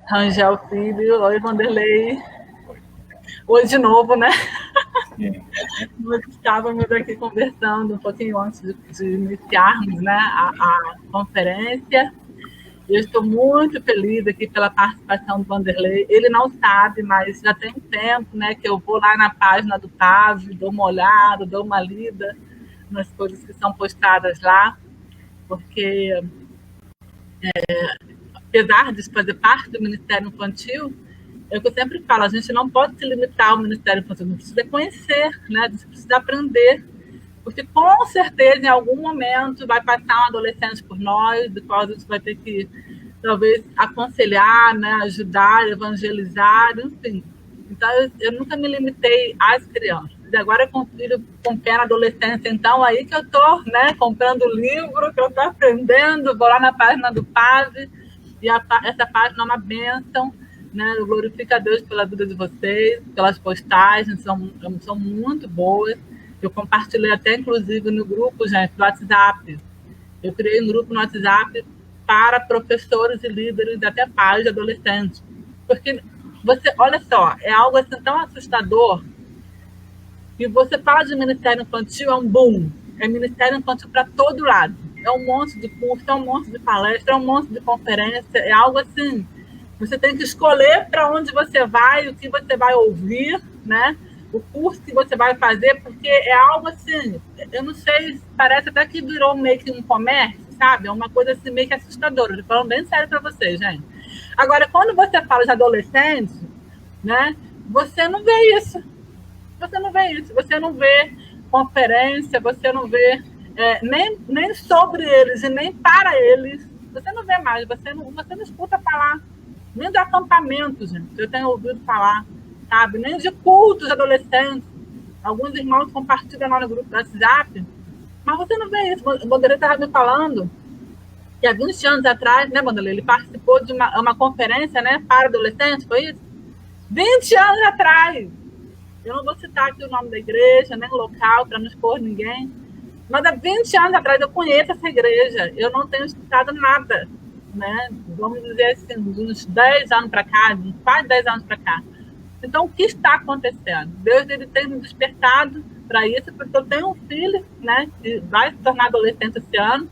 Rangel Filho, oi, Vanderlei. Oi de novo, né? Nós estávamos aqui conversando um pouquinho antes de iniciarmos, né, a conferência. Eu estou muito feliz aqui pela participação do Vanderlei. Ele não sabe, mas já tem um tempo, né, que eu vou lá na página do PAV, dou uma olhada, dou uma lida nas coisas que são postadas lá, porque apesar de fazer parte do Ministério Infantil, é o que eu sempre falo, a gente não pode se limitar ao Ministério Infantil, a gente precisa conhecer, né? A gente precisa aprender, porque com certeza em algum momento vai passar um adolescente por nós, do qual a gente vai ter que talvez aconselhar, né? Ajudar, evangelizar, enfim. Então eu nunca me limitei às crianças. E agora com filho com pé na adolescência, então aí que eu estou, né, comprando livro, que eu estou aprendendo, vou lá na página do PAV, e essa página é uma bênção, né? Eu glorifico a Deus pela vida de vocês, pelas postagens, são muito boas. Eu compartilhei até, inclusive, no grupo, gente, do WhatsApp. Eu criei um grupo no WhatsApp para professores e líderes, até pais de adolescentes. Porque você, olha só, é algo assim tão assustador que você fala de Ministério Infantil, é um boom. É Ministério Infantil para todo lado. É um monte de curso, é um monte de palestra, é um monte de conferência, é algo assim. Você tem que escolher para onde você vai, o que você vai ouvir, né? O curso que você vai fazer, porque é algo assim, eu não sei, parece até que virou meio que um comércio, sabe? É uma coisa assim meio que assustadora. Estou falando bem sério para vocês, gente. Agora, quando você fala de adolescentes, né? Você não vê isso. Você não vê isso. Você não vê conferência, você não vê nem sobre eles e nem para eles. Você não vê mais, você não escuta falar. Nem de acampamentos, gente, eu tenho ouvido falar, sabe? Nem de cultos adolescentes. Alguns irmãos compartilham lá no grupo do WhatsApp, mas você não vê isso. O Vanderlei estava me falando que há 20 anos atrás, né, Vanderlei, ele participou de uma conferência, né, para adolescentes, foi isso? 20 anos atrás! Eu não vou citar aqui o nome da igreja, nem o local, para não expor ninguém, mas há 20 anos atrás eu conheço essa igreja, eu não tenho escutado nada, né? Vamos dizer assim, de uns 10 anos para cá, quase 10 anos para cá. Então, o que está acontecendo? Deus ele tem me despertado para isso, porque eu tenho um filho, né, que vai se tornar adolescente esse ano,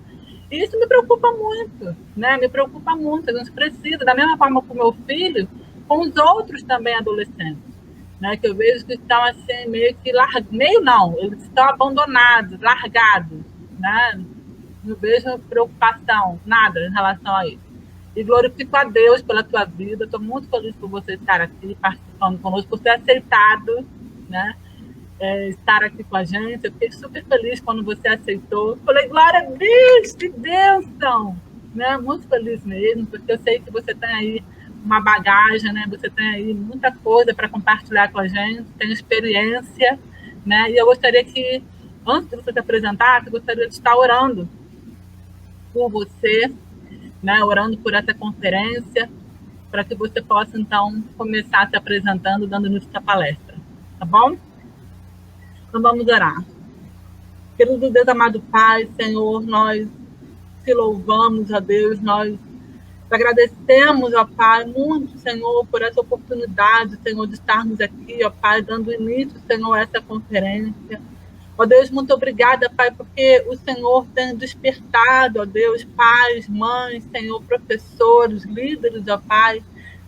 e isso me preocupa muito, né? Me preocupa muito. A gente precisa, da mesma forma com o meu filho, com os outros também adolescentes, né? Que eu vejo que estão assim, meio que meio não, eles estão abandonados, largados, né? Não vejo preocupação, nada em relação a isso. E glorifico a Deus pela tua vida. Estou muito feliz por você estar aqui participando conosco, por ter aceitado, né, estar aqui com a gente. Eu fiquei super feliz quando você aceitou. Falei, glória a Deus, que bênção! Né? Muito feliz mesmo, porque eu sei que você tem aí uma bagagem, né? Você tem aí muita coisa para compartilhar com a gente, tem experiência, né? E eu gostaria que, antes de você se apresentar, eu gostaria de estar orando por você, né, orando por essa conferência, para que você possa, então, começar se apresentando, dando início à palestra. Tá bom? Então, vamos orar. Querido Deus, amado Pai, Senhor, nós te louvamos, ó Deus, nós te agradecemos, ó Pai, muito, Senhor, por essa oportunidade, Senhor, de estarmos aqui, ó Pai, dando início, Senhor, a essa conferência. Ó Deus, muito obrigada, Pai, porque o Senhor tem despertado, ó Deus, pais, mães, Senhor, professores, líderes, ó Pai,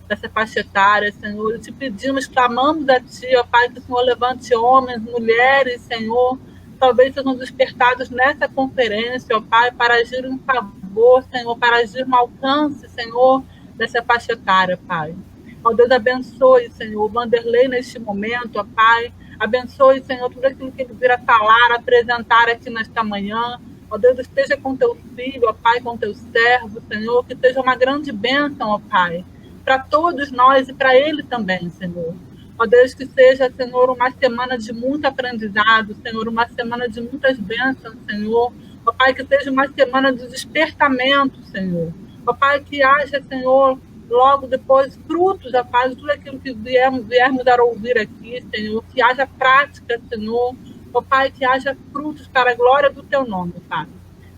dessa faixa etária, Senhor. E te pedimos, clamamos a Ti, ó Pai, que o Senhor levante homens, mulheres, Senhor, talvez sejam despertados nessa conferência, ó Pai, para agir em favor, Senhor, para agir no alcance, Senhor, dessa faixa etária, Pai. Ó Deus, abençoe, Senhor, o Vanderlei neste momento, ó Pai. Abençoe, Senhor, tudo aquilo que ele vir a falar, apresentar aqui nesta manhã. Ó Deus, esteja com teu filho, ó Pai, com teu servo, Senhor, que seja uma grande bênção, ó Pai, para todos nós e para ele também, Senhor. Ó Deus, que seja, Senhor, uma semana de muito aprendizado, Senhor, uma semana de muitas bênçãos, Senhor. Ó Pai, que seja uma semana de despertamento, Senhor. Ó Pai, que haja, Senhor, logo depois, frutos, ó Pai, de tudo aquilo que viermos a ouvir aqui, Senhor, que haja prática, Senhor, ó Pai, que haja frutos para a glória do Teu nome, Pai.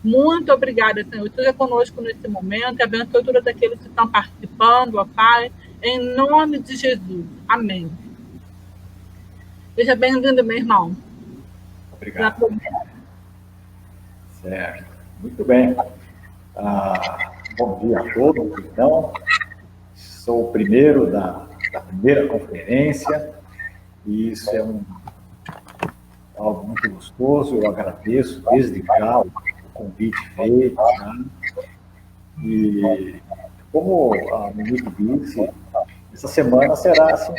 Muito obrigada, Senhor, esteja conosco nesse momento, abençoe todos aqueles que estão participando, ó Pai, Em nome de Jesus. Amém. Seja bem-vindo, meu irmão. Obrigado. Certo. Muito bem. Bom dia a todos, então. Sou o primeiro da primeira conferência, e isso é algo muito gostoso. Eu agradeço desde já o convite feito, né? E, como a Monique disse, essa semana será, assim,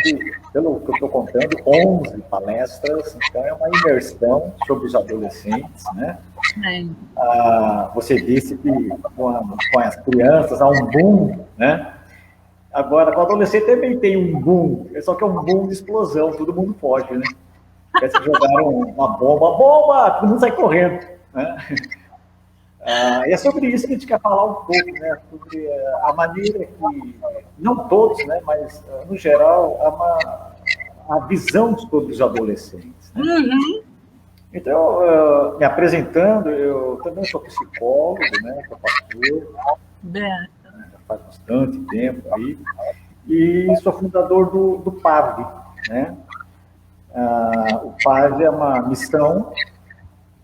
pelo que eu estou contando, 11 palestras, então é uma imersão sobre os adolescentes, né? Você disse que com as crianças há um boom, né? Agora, com o adolescente também tem um boom, só que é um boom de explosão, todo mundo foge, né? Parece que jogaram uma bomba, todo mundo sai correndo, né? E é sobre isso que a gente quer falar um pouco, né? Sobre a maneira que, não todos, né? Mas, no geral, a visão sobre os adolescentes, né? Uhum. Então, me apresentando, eu também sou psicólogo, né? Sou pastor, já faz bastante tempo aí, e sou fundador do PAV, né? O PAV é uma missão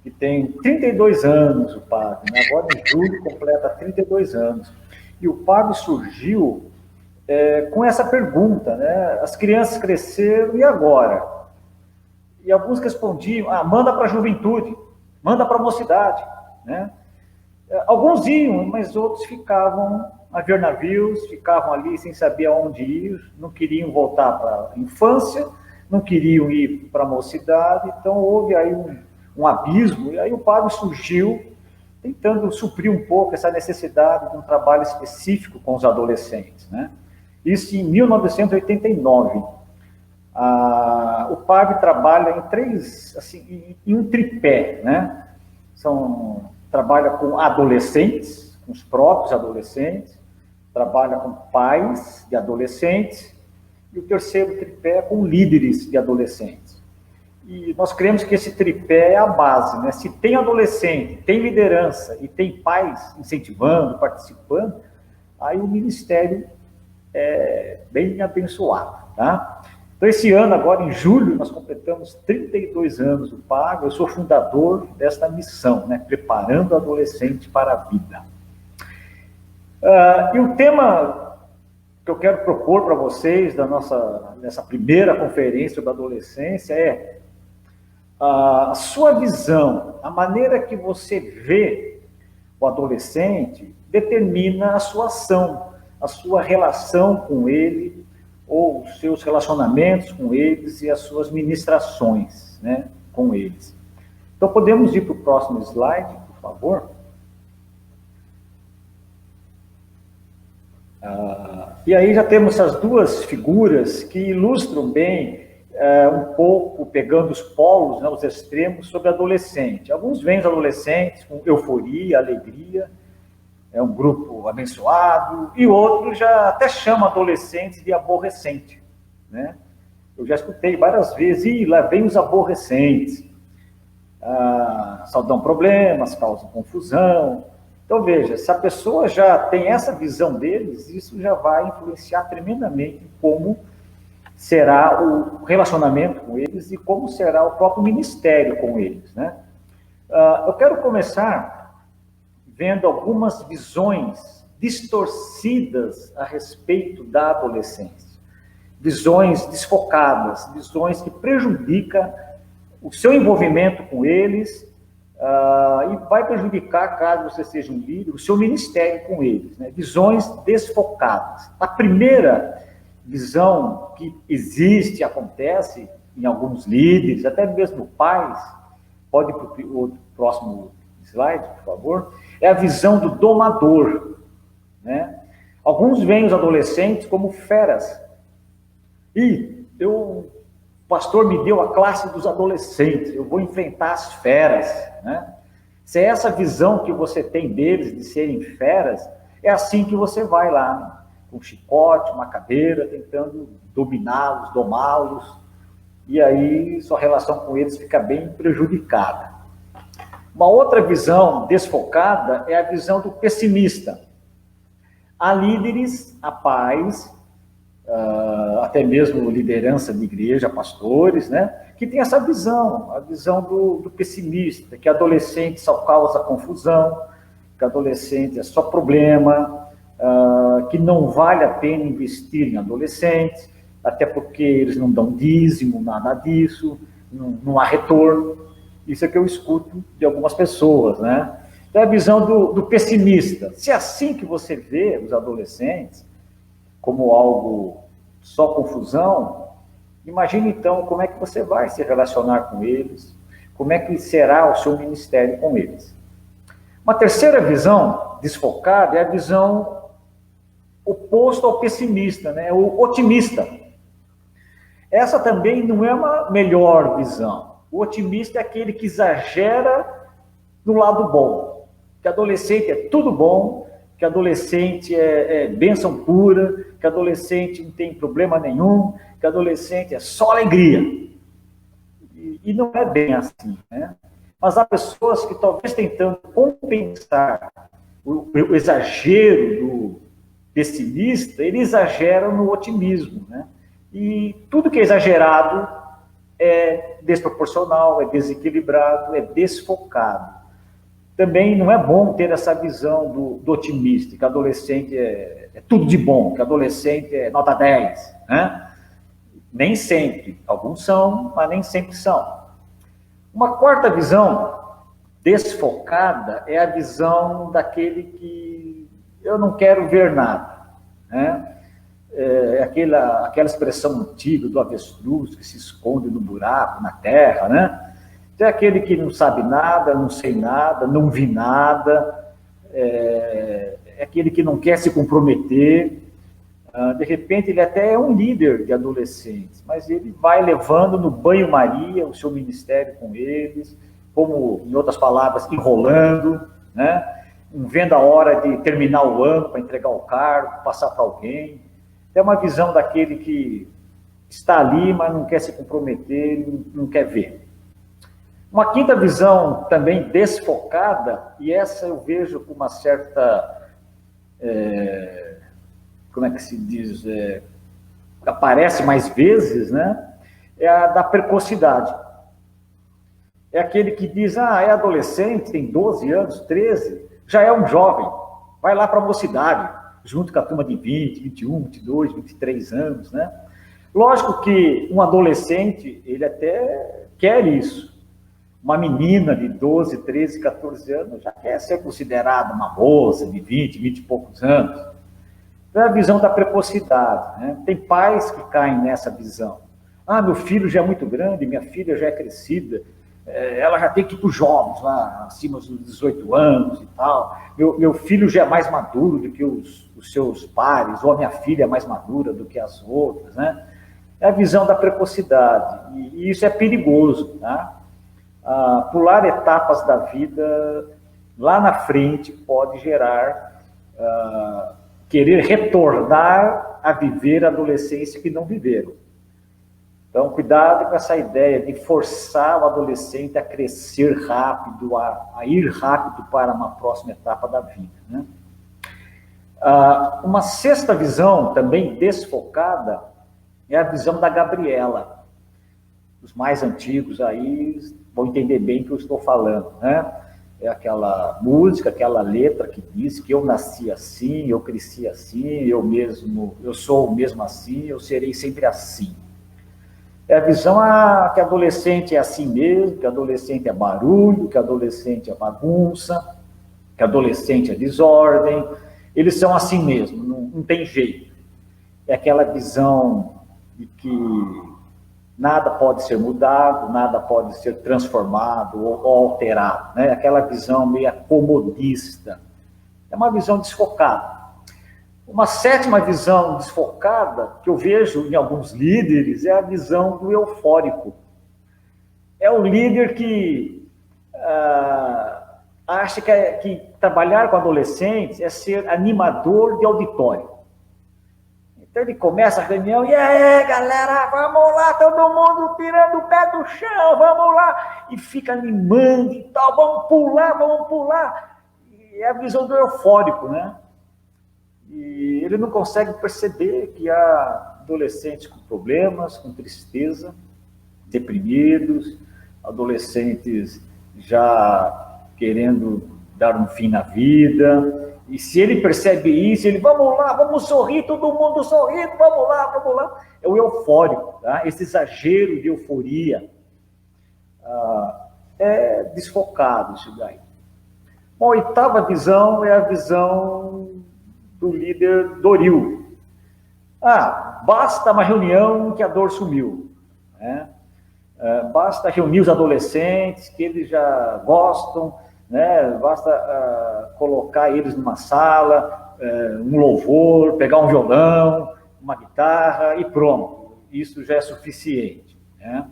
que tem 32 anos, o PAV, né? Agora em julho completa 32 anos. E o PAV surgiu com essa pergunta, né? As crianças cresceram, e agora? E alguns respondiam, manda para a juventude, manda para a mocidade, né? Alguns iam, mas outros ficavam a ver navios, ficavam ali sem saber aonde ir, não queriam voltar para a infância, não queriam ir para a mocidade, então houve aí um abismo, e aí o padre surgiu tentando suprir um pouco essa necessidade de um trabalho específico com os adolescentes, né? Isso em 1989. O PAV trabalha em um tripé, né? Trabalha com adolescentes, com os próprios adolescentes, trabalha com pais de adolescentes, e o terceiro tripé é com líderes de adolescentes. E nós cremos que esse tripé é a base, né? Se tem adolescente, tem liderança e tem pais incentivando, participando, aí o ministério é bem abençoado, tá? Então, esse ano, agora em julho, nós completamos 32 anos do PAV. Eu sou fundador desta missão, né? Preparando o adolescente para a vida. E o tema que eu quero propor para vocês nessa primeira conferência sobre adolescência é a sua visão, a maneira que você vê o adolescente determina a sua ação, a sua relação com ele, ou os seus relacionamentos com eles e as suas ministrações, né, com eles. Então, podemos ir para o próximo slide, por favor? E aí já temos essas duas figuras que ilustram bem, um pouco, pegando os polos, né, os extremos, sobre adolescente. Alguns veem os adolescentes com euforia, alegria, é um grupo abençoado, e outros já até chamam adolescentes de aborrecente, né? Eu já escutei várias vezes, e lá vem os aborrecentes, só dão problemas, causam confusão. Então, veja, se a pessoa já tem essa visão deles, isso já vai influenciar tremendamente como será o relacionamento com eles e como será o próprio ministério com eles, né? Eu quero começar vendo algumas visões distorcidas a respeito da adolescência. Visões desfocadas, visões que prejudicam o seu envolvimento com eles, e vai prejudicar, caso você seja um líder, o seu ministério com eles, né? Visões desfocadas. A primeira visão que existe, acontece em alguns líderes, até mesmo pais, pode ir para o próximo slide, por favor, é a visão do domador, né? Alguns veem os adolescentes como feras. O pastor me deu a classe dos adolescentes, eu vou enfrentar as feras, né? Se é essa visão que você tem deles, de serem feras, é assim que você vai lá, né? Com um chicote, uma cadeira, tentando dominá-los, domá-los, e aí sua relação com eles fica bem prejudicada. Uma outra visão desfocada é a visão do pessimista. Há líderes, há pais, até mesmo liderança de igreja, pastores, né, que tem essa visão, a visão do pessimista, que adolescente só causa confusão, que adolescente é só problema, que não vale a pena investir em adolescentes, até porque eles não dão dízimo, nada disso, não há retorno. Isso é que eu escuto de algumas pessoas, né? Então, é a visão do pessimista. Se é assim que você vê os adolescentes, como algo só confusão, imagine então como é que você vai se relacionar com eles, como é que será o seu ministério com eles. Uma terceira visão desfocada é a visão oposta ao pessimista, né? O otimista. Essa também não é uma melhor visão. O otimista é aquele que exagera no lado bom, que adolescente é tudo bom, que adolescente é bênção pura, que adolescente não tem problema nenhum, que adolescente é só alegria. E não é bem assim, né? Mas há pessoas que talvez tentando compensar o exagero do pessimista, ele exagera no otimismo, né? E tudo que é exagerado é desproporcional, é desequilibrado, é desfocado. Também não é bom ter essa visão do otimista, que adolescente é tudo de bom, que adolescente é nota 10, né? Nem sempre, alguns são, mas nem sempre são. Uma quarta visão desfocada é a visão daquele que eu não quero ver nada, né? É aquela expressão antiga do avestruz que se esconde no buraco, na terra, né? É aquele que não sabe nada, não sei nada, não vi nada, é aquele que não quer se comprometer. De repente, ele até é um líder de adolescentes, mas ele vai levando no banho-maria o seu ministério com eles, como, em outras palavras, enrolando, né? Não vendo a hora de terminar o ano para entregar o cargo, passar para alguém. É uma visão daquele que está ali, mas não quer se comprometer, não quer ver. Uma quinta visão também desfocada, e essa eu vejo com uma certa, como é que se diz, aparece mais vezes, né? É a da precocidade. É aquele que diz, é adolescente, tem 12 anos, 13, já é um jovem, vai lá para a mocidade, junto com a turma de 20, 21, 22, 23 anos, né? Lógico que um adolescente, ele até quer isso. Uma menina de 12, 13, 14 anos já quer ser considerada uma moça de 20, 20 e poucos anos. Então, é a visão da precocidade, né? Tem pais que caem nessa visão. Meu filho já é muito grande, minha filha já é crescida, ela já tem que ir para os jovens, lá acima dos 18 anos e tal. Meu filho já é mais maduro do que os seus pares, ou a minha filha é mais madura do que as outras, né? É a visão da precocidade, e isso é perigoso, tá? Pular etapas da vida lá na frente pode gerar querer retornar a viver a adolescência que não viveram. Então, cuidado com essa ideia de forçar o adolescente a crescer rápido, a ir rápido para uma próxima etapa da vida, né? Uma sexta visão, também desfocada, é a visão da Gabriela. Os mais antigos aí vão entender bem o que eu estou falando, né? É aquela música, aquela letra que diz que eu nasci assim, eu cresci assim, eu sou o mesmo assim, eu serei sempre assim. É a visão que adolescente é assim mesmo, que adolescente é barulho, que adolescente é bagunça, que adolescente é desordem. Eles são assim mesmo, não tem jeito. É aquela visão de que nada pode ser mudado, nada pode ser transformado ou alterado, né? Aquela visão meio comodista. É uma visão desfocada. Uma sétima visão desfocada, que eu vejo em alguns líderes, é a visão do eufórico. É o líder que acha que trabalhar com adolescentes é ser animador de auditório. Então ele começa a reunião, e aí galera, vamos lá, todo mundo tirando o pé do chão, vamos lá, e fica animando e tal, vamos pular. E é a visão do eufórico, né? E ele não consegue perceber que há adolescentes com problemas, com tristeza, deprimidos, adolescentes já querendo dar um fim na vida. E se ele percebe isso, ele, vamos lá, vamos sorrir, todo mundo sorrindo, vamos lá, vamos lá. É o eufórico, tá? Esse exagero de euforia é desfocado isso daí. Bom, a oitava visão é a visão do líder Doril. Basta uma reunião que a dor sumiu, né? Basta reunir os adolescentes que eles já gostam, né? Basta colocar eles numa sala, um louvor, pegar um violão, uma guitarra e pronto. Isso já é suficiente, né?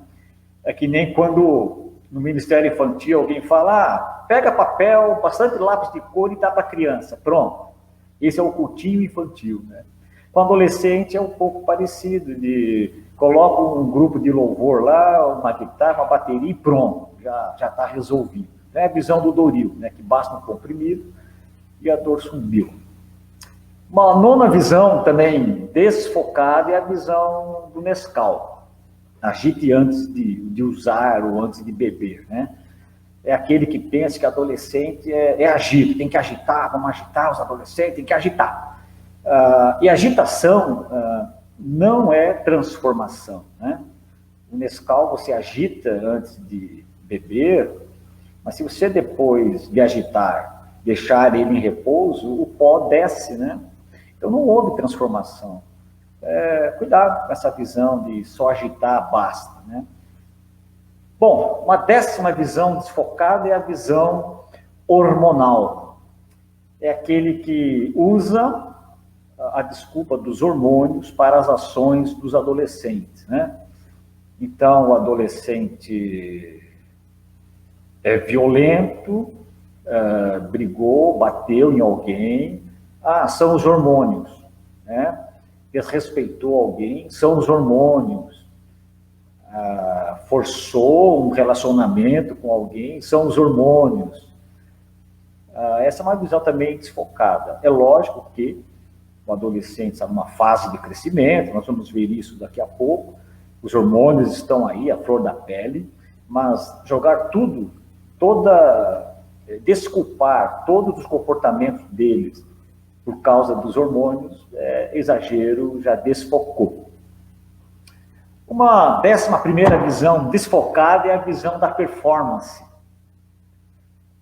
É que nem quando no Ministério Infantil alguém fala, pega papel, bastante lápis de cor e dá para a criança. Pronto. Esse é o cultinho infantil, né? Com adolescente é um pouco parecido, coloca um grupo de louvor lá, uma guitarra, uma bateria e pronto, já está resolvido. É a visão do Doril, né? Que basta um comprimido e a dor sumiu. Uma nona visão também desfocada é a visão do Nescau. Agite antes de usar ou antes de beber, né? É aquele que pensa que adolescente é agito, tem que agitar, vamos agitar os adolescentes, tem que agitar. E agitação não é transformação, né? O Nescau você agita antes de beber, mas se você depois de agitar, deixar ele em repouso, o pó desce, né? Então não houve transformação. Cuidado com essa visão de só agitar basta, né? Bom, uma décima visão desfocada é a visão hormonal. É aquele que usa a desculpa dos hormônios para as ações dos adolescentes, né? Então, o adolescente é violento, brigou, bateu em alguém, são os hormônios, né? Desrespeitou alguém, são os hormônios. Forçou um relacionamento com alguém, são os hormônios. Essa é uma visão também desfocada. É lógico que o adolescente está numa fase de crescimento, nós vamos ver isso daqui a pouco, os hormônios estão aí, a flor da pele, mas jogar desculpar todos os comportamentos deles por causa dos hormônios, exagero, já desfocou. Uma 11ª visão desfocada é a visão da performance.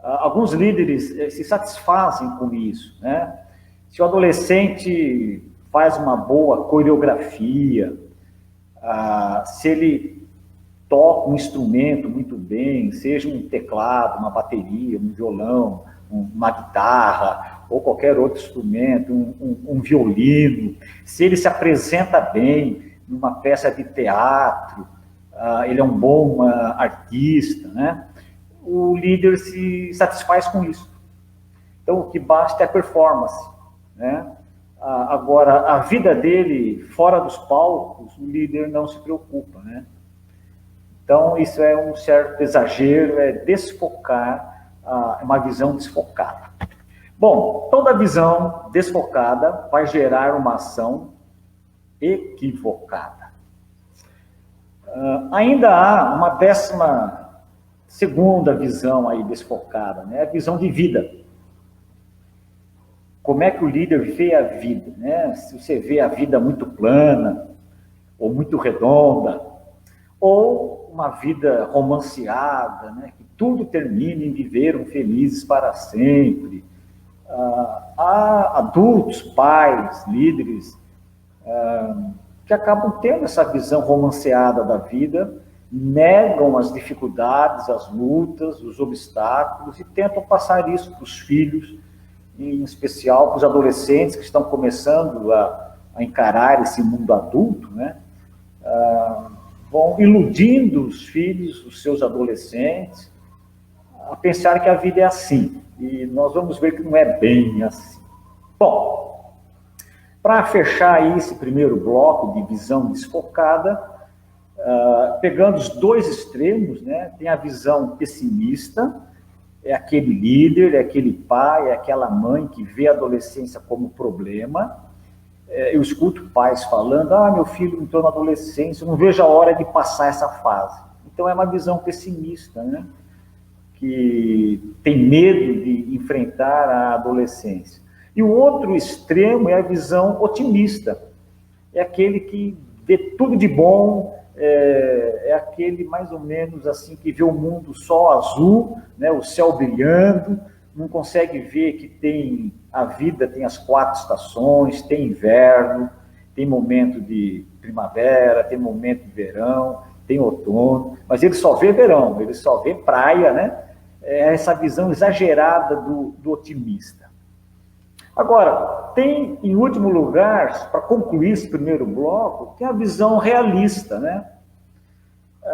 Alguns líderes se satisfazem com isso, né? Se o adolescente faz uma boa coreografia, se ele toca um instrumento muito bem, seja um teclado, uma bateria, um violão, uma guitarra, ou qualquer outro instrumento, um violino, se ele se apresenta bem numa peça de teatro, ele é um bom artista, né? O líder se satisfaz com isso. Então, o que basta é a performance, né? Agora, a vida dele fora dos palcos, o líder não se preocupa, né? Então, isso é um certo exagero, é desfocar, uma visão desfocada. Bom, toda visão desfocada vai gerar uma ação equivocada. Ainda há uma 12ª visão aí desfocada, né? A visão de vida. Como é que o líder vê a vida, né? Se você vê a vida muito plana, ou muito redonda, ou uma vida romanceada, né? Que tudo termina em viveram felizes para sempre. Há adultos, pais, líderes, que acabam tendo essa visão romanceada da vida, negam as dificuldades, as lutas, os obstáculos e tentam passar isso para os filhos, em especial para os adolescentes que estão começando a encarar esse mundo adulto, né? Vão iludindo os filhos, os seus adolescentes, a pensar que a vida é assim. E nós vamos ver que não é bem assim. Bom, para fechar aí esse primeiro bloco de visão desfocada, pegando os dois extremos, né? Tem a visão pessimista, é aquele líder, é aquele pai, é aquela mãe que vê a adolescência como problema, eu escuto pais falando, meu filho entrou na adolescência, eu não vejo a hora de passar essa fase. Então é uma visão pessimista, né? Que tem medo de enfrentar a adolescência. E o outro extremo é a visão otimista. É aquele que vê tudo de bom, é aquele mais ou menos assim que vê o mundo só azul, né, o céu brilhando, não consegue ver que a vida tem as 4 estações, tem inverno, tem momento de primavera, tem momento de verão, tem outono, mas ele só vê verão, ele só vê praia, né? É essa visão exagerada do otimista. Agora, tem, em último lugar, para concluir esse primeiro bloco, tem a visão realista, né?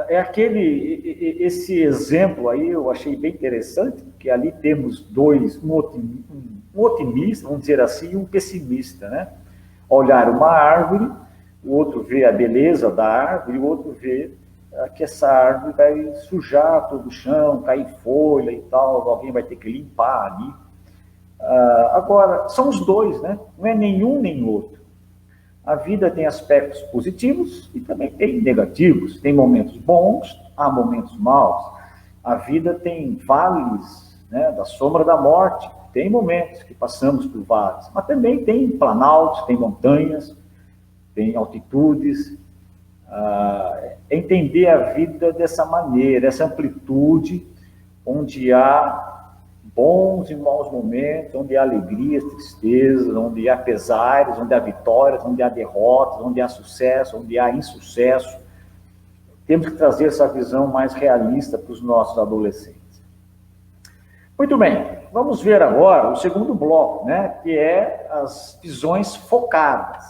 Esse exemplo aí eu achei bem interessante, porque ali temos um otimista, vamos dizer assim, e um pessimista, né? Olhar uma árvore, o outro vê a beleza da árvore, e o outro vê que essa árvore vai sujar todo o chão, cair folha e tal, alguém vai ter que limpar ali. Agora, são os dois, né? Não é nenhum nem outro. A vida tem aspectos positivos e também tem negativos. Tem momentos bons, há momentos maus. A vida tem vales, né, da sombra da morte. Tem momentos que passamos por vales, mas também tem planaltos, tem montanhas, tem altitudes. Entender a vida dessa maneira, essa amplitude, onde há bons e maus momentos, onde há alegrias, tristezas, onde há pesares, onde há vitórias, onde há derrotas, onde há sucesso, onde há insucesso. Temos que trazer essa visão mais realista para os nossos adolescentes. Muito bem, vamos ver agora o segundo bloco, né, que é as visões focadas,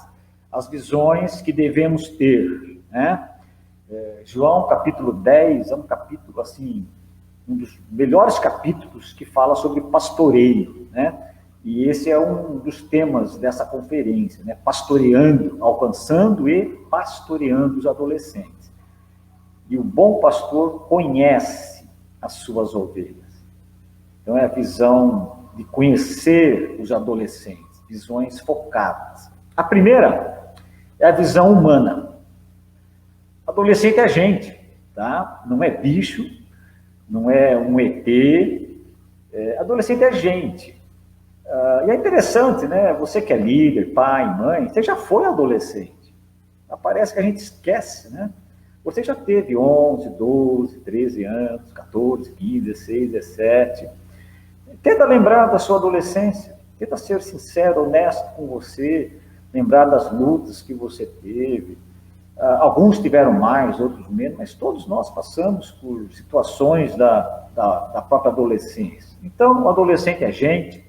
as visões que devemos ter, né? João, capítulo 10, é um capítulo, assim, um dos melhores capítulos que fala sobre pastoreio, né? E esse é um dos temas dessa conferência, né? Pastoreando, alcançando e pastoreando os adolescentes. E o bom pastor conhece as suas ovelhas. Então é a visão de conhecer os adolescentes, visões focadas. A primeira é a visão humana. Adolescente é gente, tá? Não é bicho, não é um ET, adolescente é gente. E é interessante, né? Você que é líder, pai, mãe, você já foi adolescente. Parece que a gente esquece, né? Você já teve 11, 12, 13 anos, 14, 15, 16, 17. Tenta lembrar da sua adolescência, tenta ser sincero, honesto com você, lembrar das lutas que você teve. Alguns tiveram mais, outros menos, mas todos nós passamos por situações da própria adolescência. Então, o adolescente é gente,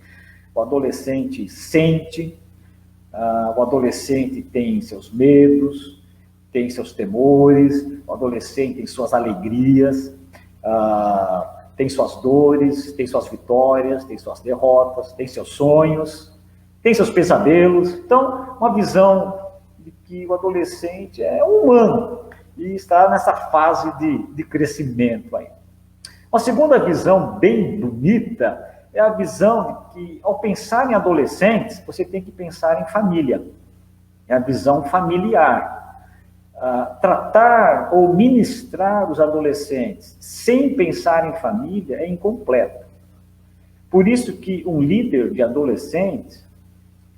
o adolescente sente, o adolescente tem seus medos, tem seus temores, o adolescente tem suas alegrias, tem suas dores, tem suas vitórias, tem suas derrotas, tem seus sonhos, tem seus pesadelos. Então, uma visão de que o adolescente é humano e está nessa fase de crescimento aí. Uma segunda visão bem bonita é a visão de que, ao pensar em adolescentes, você tem que pensar em família. É a visão familiar. Tratar ou ministrar os adolescentes sem pensar em família é incompleto. Por isso que um líder de adolescentes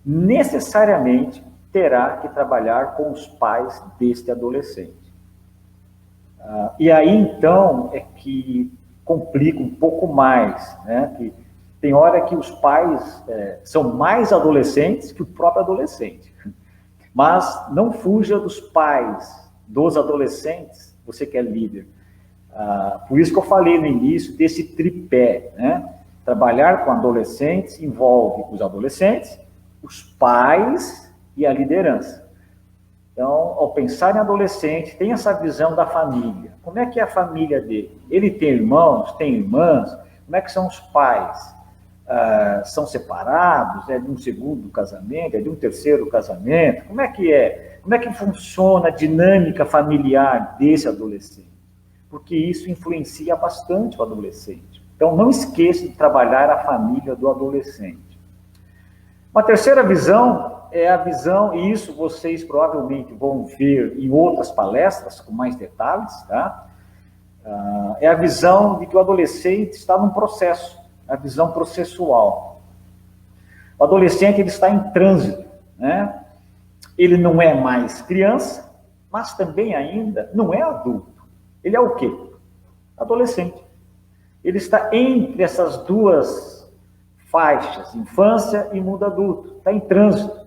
necessariamente terá que trabalhar com os pais deste adolescente. E aí, então, é que complica um pouco mais, né? Que tem hora que os pais são mais adolescentes que o próprio adolescente. Mas não fuja dos pais, dos adolescentes, você que é líder. Por isso que eu falei no início desse tripé, né? Trabalhar com adolescentes envolve os adolescentes, os pais e a liderança. Então, ao pensar em adolescente, tem essa visão da família. Como é que é a família dele? Ele tem irmãos, tem irmãs? Como é que são os pais? São separados? É de um segundo casamento? É de um terceiro casamento? Como é que é? Como é que funciona a dinâmica familiar desse adolescente? Porque isso influencia bastante o adolescente. Então, não esqueça de trabalhar a família do adolescente. Uma terceira visão é a visão, e isso vocês provavelmente vão ver em outras palestras com mais detalhes, tá? É a visão de que o adolescente está num processo, a visão processual. O adolescente, ele está em trânsito, né? Ele não é mais criança, mas também ainda não é adulto. Ele é o quê? Adolescente. Ele está entre essas duas faixas, infância e mundo adulto. Está em trânsito.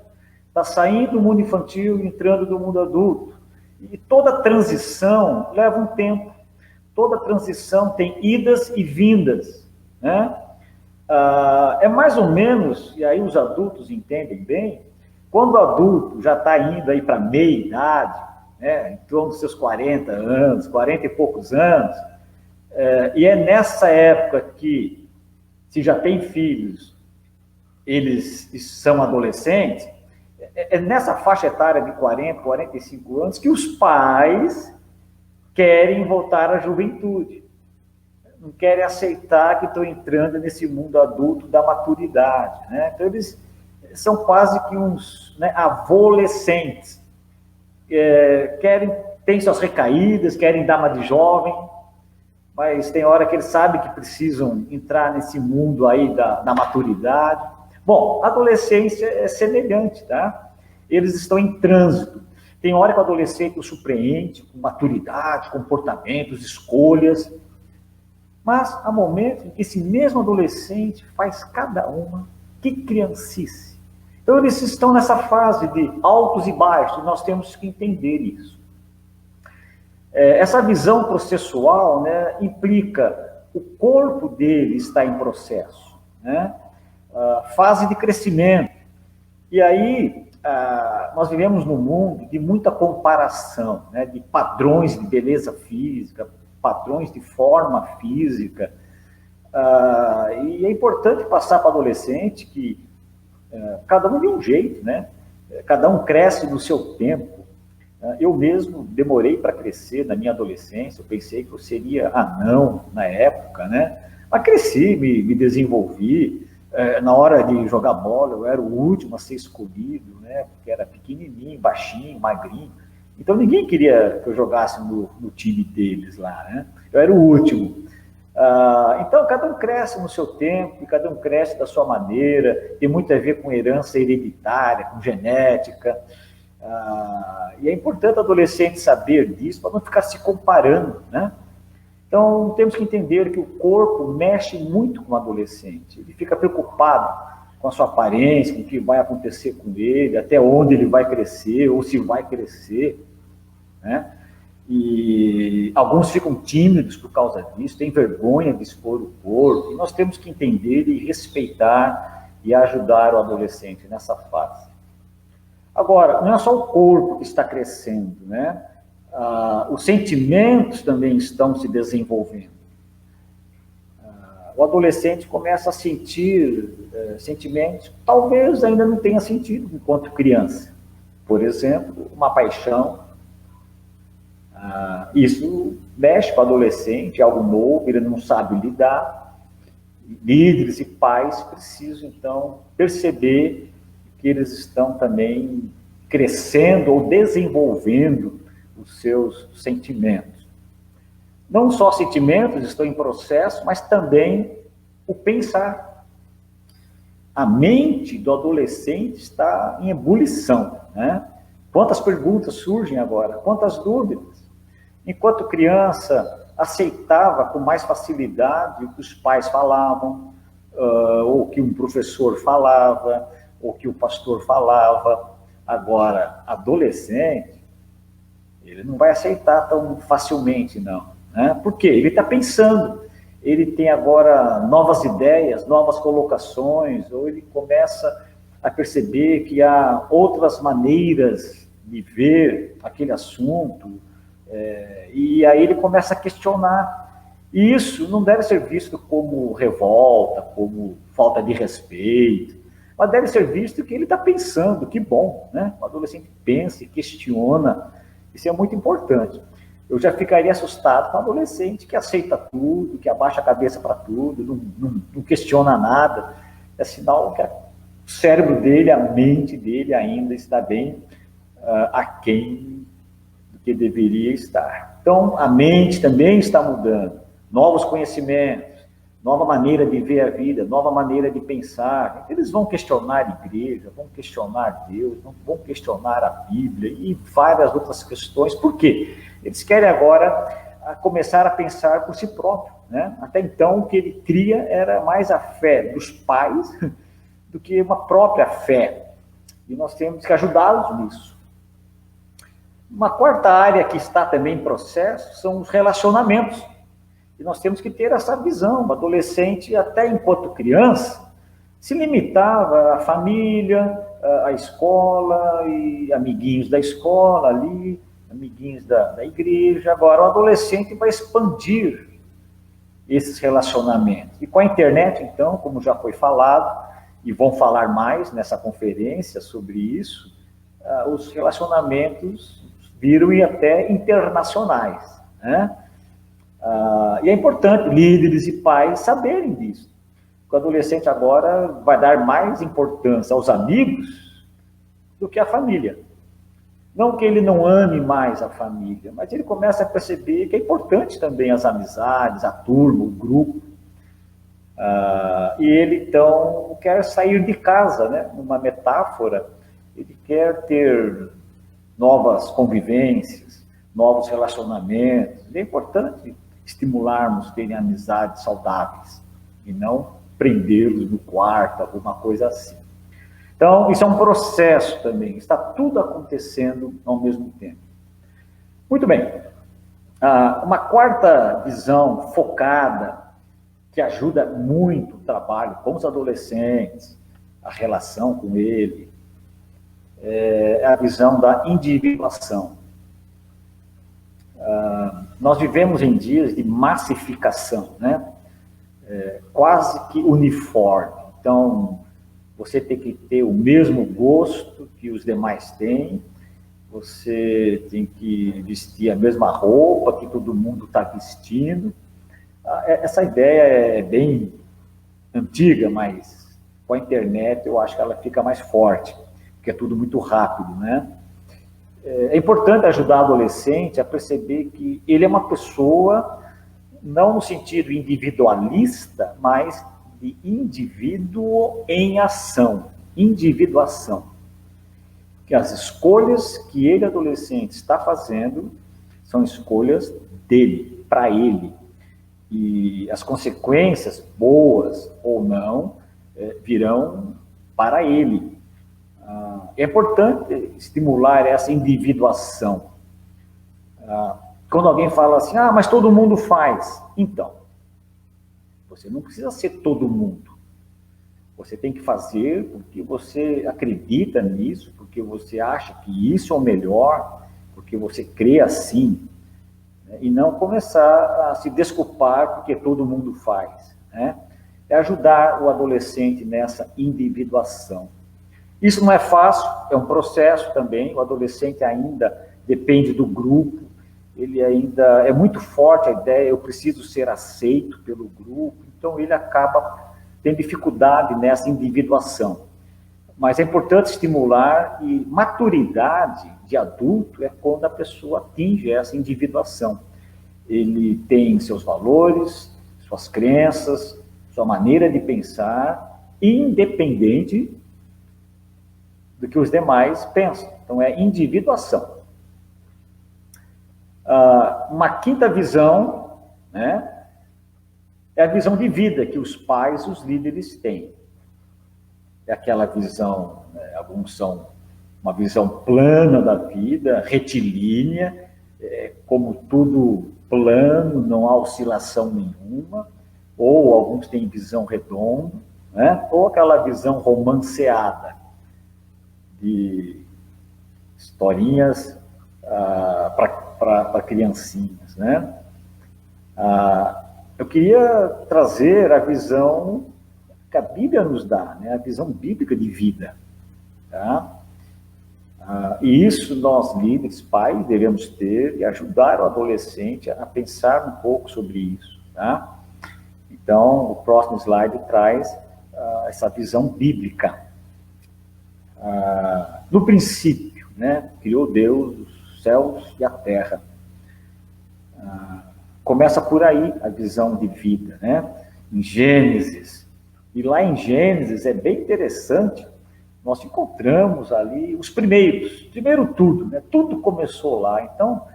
Está saindo do mundo infantil e entrando do mundo adulto. E toda transição leva um tempo. Toda transição tem idas e vindas, né? É mais ou menos, e aí os adultos entendem bem, quando o adulto já está indo aí para meia idade, né, em torno dos seus 40 anos, 40 e poucos anos, e é nessa época que, se já tem filhos, eles são adolescentes, é nessa faixa etária de 40, 45 anos que os pais querem voltar à juventude. Não querem aceitar que estão entrando nesse mundo adulto da maturidade, né? Então, eles são quase que uns, né, adolescentes. Têm suas recaídas, querem dar uma de jovem, mas tem hora que eles sabem que precisam entrar nesse mundo aí da maturidade. Bom, a adolescência é semelhante, tá? Eles estão em trânsito. Tem hora que o adolescente o surpreende com maturidade, comportamentos, escolhas, mas há momentos em que esse mesmo adolescente faz cada uma, que criancice. Então eles estão nessa fase de altos e baixos, e nós temos que entender isso. Essa visão processual, né, implica o corpo dele está em processo, né? Fase de crescimento. E aí nós vivemos num mundo de muita comparação, né, de padrões de beleza física, padrões de forma física, e é importante passar para o adolescente que cada um de um jeito, né? Cada um cresce no seu tempo. Eu mesmo demorei para crescer na minha adolescência, eu pensei que eu seria anão na época, né? Mas cresci, me desenvolvi. Na hora de jogar bola, eu era o último a ser escolhido, né? Porque era pequenininho, baixinho, magrinho. Então, ninguém queria que eu jogasse no time deles lá, né? Eu era o último. Então, cada um cresce no seu tempo, e cada um cresce da sua maneira, tem muito a ver com herança hereditária, com genética. E é importante o adolescente saber disso, para não ficar se comparando, né? Então, temos que entender que o corpo mexe muito com o adolescente. Ele fica preocupado com a sua aparência, com o que vai acontecer com ele, até onde ele vai crescer, ou se vai crescer, né? E alguns ficam tímidos por causa disso, têm vergonha de expor o corpo, e nós temos que entender e respeitar e ajudar o adolescente nessa fase. Agora, não é só o corpo que está crescendo, né? Os sentimentos também estão se desenvolvendo. O adolescente começa a sentir sentimentos que talvez ainda não tenha sentido enquanto criança. Por exemplo, uma paixão. Isso mexe para o adolescente, é algo novo, ele não sabe lidar. Líderes e pais precisam, então, perceber que eles estão também crescendo ou desenvolvendo os seus sentimentos. Não só sentimentos estão em processo, mas também o pensar. A mente do adolescente está em ebulição, né? Quantas perguntas surgem agora, quantas dúvidas. Enquanto criança, aceitava com mais facilidade o que os pais falavam, ou o que um professor falava, ou o que o pastor falava. Agora, adolescente, ele não vai aceitar tão facilmente, não. Né? Por quê? Ele está pensando, ele tem agora novas ideias, novas colocações, ou ele começa a perceber que há outras maneiras de ver aquele assunto, e aí ele começa a questionar. E isso não deve ser visto como revolta, como falta de respeito, mas deve ser visto que ele está pensando, que bom, né? O adolescente pensa e questiona, isso é muito importante. Eu já ficaria assustado com o adolescente que aceita tudo, que abaixa a cabeça para tudo, não questiona nada. É sinal que o cérebro dele, a mente dele ainda está bem aquém do que deveria estar. Então, a mente também está mudando, novos conhecimentos, nova maneira de ver a vida, nova maneira de pensar. Eles vão questionar a igreja, vão questionar Deus, vão questionar a Bíblia e várias outras questões. Por quê? Eles querem agora começar a pensar por si próprio, né? Até então, o que ele cria era mais a fé dos pais do que uma própria fé. E nós temos que ajudá-los nisso. Uma quarta área que está também em processo são os relacionamentos. E nós temos que ter essa visão. O adolescente, até enquanto criança, se limitava à família, à escola, e amiguinhos da escola ali, amiguinhos da igreja. Agora, o adolescente vai expandir esses relacionamentos. E com a internet, então, como já foi falado, e vão falar mais nessa conferência sobre isso, os relacionamentos viram e até internacionais, né? E é importante líderes e pais saberem disso. O adolescente agora vai dar mais importância aos amigos do que à família. Não que ele não ame mais a família, mas ele começa a perceber que é importante também as amizades, a turma, o grupo. E ele, então, quer sair de casa, né? Numa metáfora, ele quer ter novas convivências, novos relacionamentos. É importante estimularmos terem amizades saudáveis e não prendê-los no quarto, alguma coisa assim. Então, isso é um processo também, está tudo acontecendo ao mesmo tempo. Muito bem. Uma quarta visão focada, que ajuda muito o trabalho com os adolescentes, a relação com ele, é a visão da individuação. Nós vivemos em dias de massificação, né? Quase que uniforme. Então, você tem que ter o mesmo gosto que os demais têm, você tem que vestir a mesma roupa que todo mundo está vestindo. Essa ideia é bem antiga, mas com a internet eu acho que ela fica mais forte, porque é tudo muito rápido, né? É importante ajudar o adolescente a perceber que ele é uma pessoa, não no sentido individualista, mas de indivíduo em ação, individuação. Que as escolhas que ele, adolescente, está fazendo são escolhas dele, para ele. E as consequências, boas ou não, virão para ele. É importante estimular essa individuação. Quando alguém fala assim, mas todo mundo faz. Então, você não precisa ser todo mundo. Você tem que fazer porque você acredita nisso, porque você acha que isso é o melhor, porque você crê assim. E não começar a se desculpar porque todo mundo faz, né? É ajudar o adolescente nessa individuação. Isso não é fácil, é um processo também. O adolescente ainda depende do grupo, ele ainda é muito forte a ideia, eu preciso ser aceito pelo grupo, então ele acaba tendo dificuldade nessa individuação. Mas é importante estimular, e maturidade de adulto é quando a pessoa atinge essa individuação. Ele tem seus valores, suas crenças, sua maneira de pensar, independente do que os demais pensam. Então, é individuação. Uma quinta visão, né, é a visão de vida que os pais, os líderes têm. É aquela visão, né, alguns são uma visão plana da vida, retilínea, como tudo plano, não há oscilação nenhuma, ou alguns têm visão redonda, né, ou aquela visão romanceada, de historinhas para criancinhas, né? Eu queria trazer a visão que a Bíblia nos dá, né? A visão bíblica de vida, tá? E isso nós, líderes, pais, devemos ter e ajudar o adolescente a pensar um pouco sobre isso, tá? Então, o próximo slide traz essa visão bíblica. no princípio, né, criou Deus os céus e a terra. Começa por aí a visão de vida, né? Em Gênesis. E lá em Gênesis é bem interessante, nós encontramos ali os primeiro tudo, né? Tudo começou lá. Então,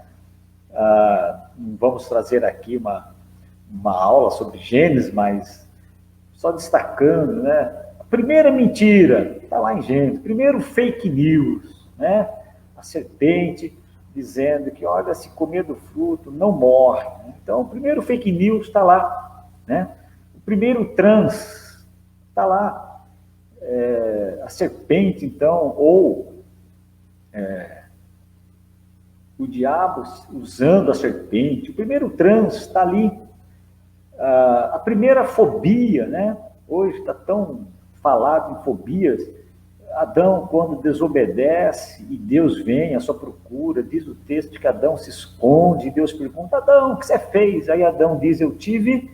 vamos trazer aqui uma aula sobre Gênesis, mas só destacando, né? A primeira mentira está lá em Gênesis, primeiro fake news, né? A serpente dizendo que, olha, se comer do fruto, não morre. Então, o primeiro fake news está lá, né? O primeiro trans está lá. A serpente, então, ou o diabo usando a serpente, o primeiro trans está ali. A primeira fobia, né? Hoje está tão falado em fobias. Adão, quando desobedece e Deus vem à sua procura, diz o texto que Adão se esconde e Deus pergunta: Adão, o que você fez? Aí Adão diz: eu tive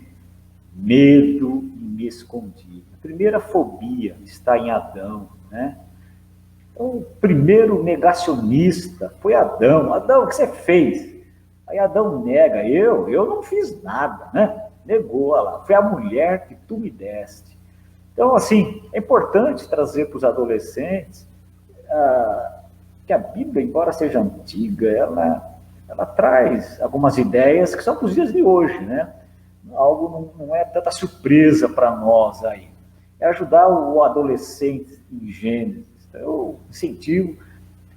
medo e me escondi. A primeira fobia está em Adão, né? Então, o primeiro negacionista foi Adão. Adão, o que você fez? Aí Adão nega: eu não fiz nada, né? Negou, olha lá, foi a mulher que tu me deste. Então, assim, é importante trazer para os adolescentes que a Bíblia, embora seja antiga, ela traz algumas ideias que são para os dias de hoje, né? Algo não é tanta surpresa para nós aí. É ajudar o adolescente em Gênesis. Então, eu incentivo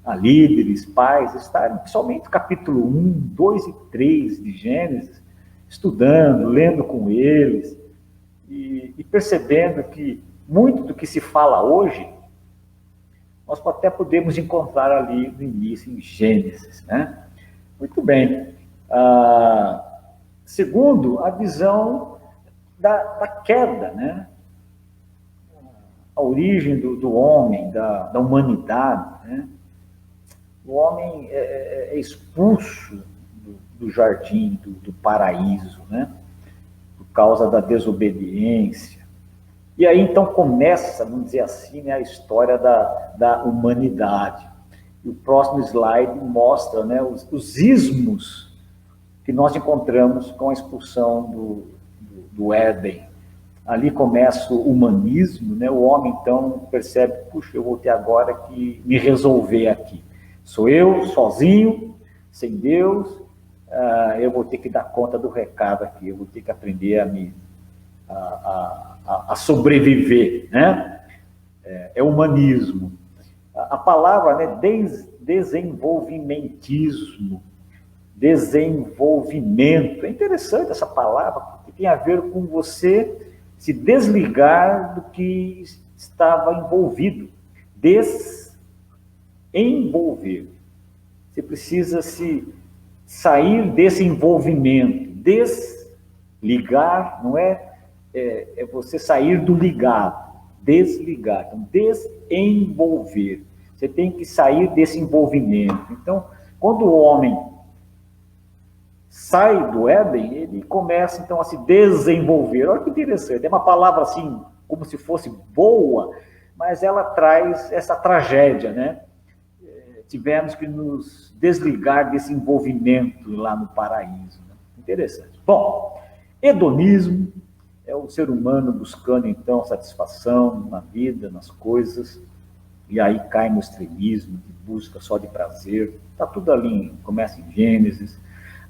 a líderes, pais, estarem principalmente no capítulo 1, 2 e 3 de Gênesis, estudando, lendo com eles, e percebendo que muito do que se fala hoje, nós até podemos encontrar ali no início, em Gênesis, né? Muito bem. Segundo, a visão da queda, né? A origem do homem, da humanidade, né? O homem é expulso do jardim, do paraíso, né? Por causa da desobediência. E aí, então, começa, vamos dizer assim, né, a história da humanidade. E o próximo slide mostra, né, os ismos que nós encontramos com a expulsão do Éden. Ali começa o humanismo, né? O homem, então, percebe: puxa, eu vou ter agora que me resolver aqui. Sou eu, sozinho, sem Deus, eu vou ter que dar conta do recado aqui, eu vou ter que aprender a sobreviver, né? É humanismo. A palavra, né, desenvolvimentismo, desenvolvimento, é interessante essa palavra, porque tem a ver com você se desligar do que estava envolvido, desenvolver. Você precisa se sair desse envolvimento, desligar, não é você sair do ligado, desligar, então desenvolver. Você tem que sair desse envolvimento. Então, quando o homem sai do Éden, ele começa então a se desenvolver. Olha que interessante, é uma palavra assim, como se fosse boa, mas ela traz essa tragédia, né? Tivemos que nos desligar desse envolvimento lá no paraíso. Né? Interessante. Bom, hedonismo é o ser humano buscando, então, satisfação na vida, nas coisas, e aí cai no extremismo, de busca só de prazer. Está tudo ali, começa em Gênesis.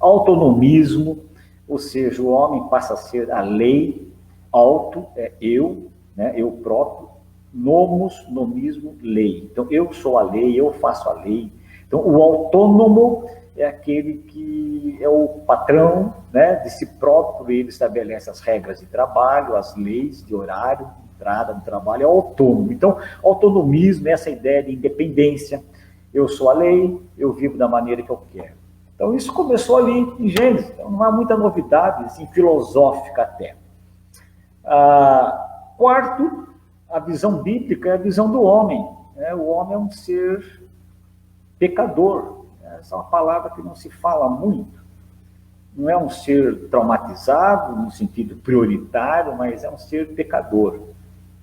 Autonomismo, ou seja, o homem passa a ser a lei, auto, é eu, né, eu próprio, nomos, nomismo, lei. Então, eu sou a lei, eu faço a lei. Então, o autônomo é aquele que é o patrão, né, de si próprio, ele estabelece as regras de trabalho, as leis de horário, de entrada no trabalho, é autônomo. Então, autonomismo é essa ideia de independência. Eu sou a lei, eu vivo da maneira que eu quero. Então, isso começou ali em Gênesis, então não há muita novidade, assim, filosófica até. Quarto, a visão bíblica é a visão do homem. Né? O homem é um ser pecador. Essa é uma palavra que não se fala muito. Não é um ser traumatizado, no sentido prioritário, mas é um ser pecador.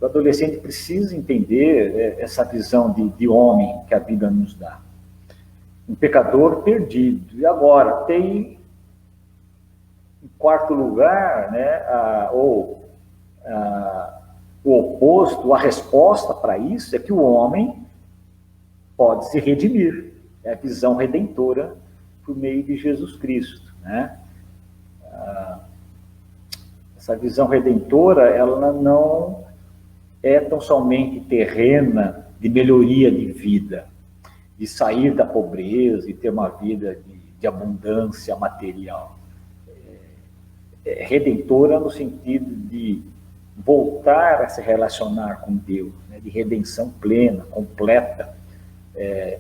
o adolescente precisa entender essa visão de homem que a vida nos dá. Um pecador perdido. E agora, tem, em quarto lugar, né, o oposto, a resposta para isso é que o homem pode se redimir. É a visão redentora por meio de Jesus Cristo, né? Essa visão redentora, ela não é tão somente terrena de melhoria de vida, de sair da pobreza e ter uma vida de abundância material. É redentora no sentido de voltar a se relacionar com Deus, né? De redenção plena, completa,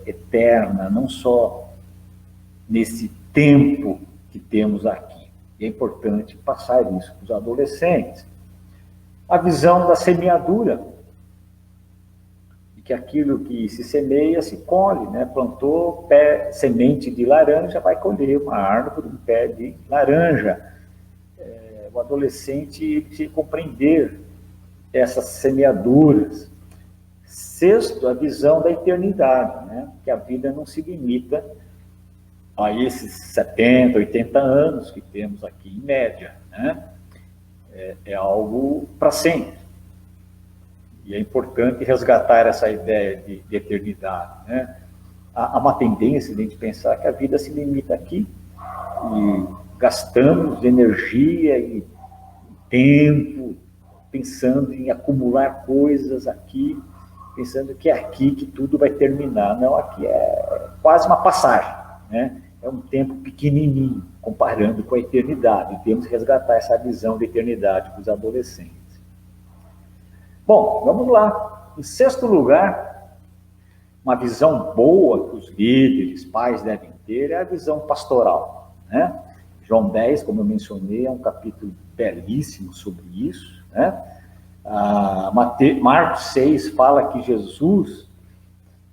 eterna, não só nesse tempo que temos aqui. E é importante passar isso para os adolescentes. A visão da semeadura, de que aquilo que se semeia se colhe, né? Plantou semente de laranja, vai colher uma árvore, um pé de laranja. O adolescente precisa compreender essas semeaduras. Sexto, a visão da eternidade, né? Que a vida não se limita a esses 70, 80 anos que temos aqui, em média, né? É algo para sempre. E é importante resgatar essa ideia de eternidade, né? Há uma tendência de a gente pensar que a vida se limita aqui, e gastamos energia e tempo pensando em acumular coisas aqui, pensando que é aqui que tudo vai terminar. Não, aqui é quase uma passagem, né? É um tempo pequenininho, comparando com a eternidade. E temos que resgatar essa visão de eternidade para os adolescentes. Bom, vamos lá. Em sexto lugar, uma visão boa que os líderes, pais devem ter, é a visão pastoral, né? João 10, como eu mencionei, é um capítulo belíssimo sobre isso, né? Marcos 6 fala que Jesus,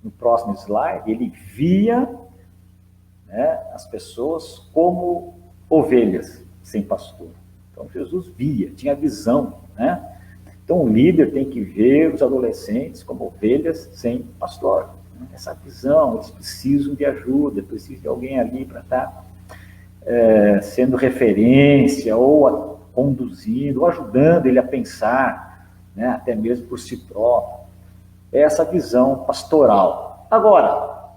no próximo slide, ele via, né, as pessoas como ovelhas sem pastor. Então, Jesus via, tinha visão, né? Então, o líder tem que ver os adolescentes como ovelhas sem pastor. Né? Essa visão, eles precisam de ajuda, precisam de alguém ali para estar sendo referência, ou conduzindo, ou ajudando ele a pensar, né, até mesmo por si próprio. Essa visão pastoral. Agora,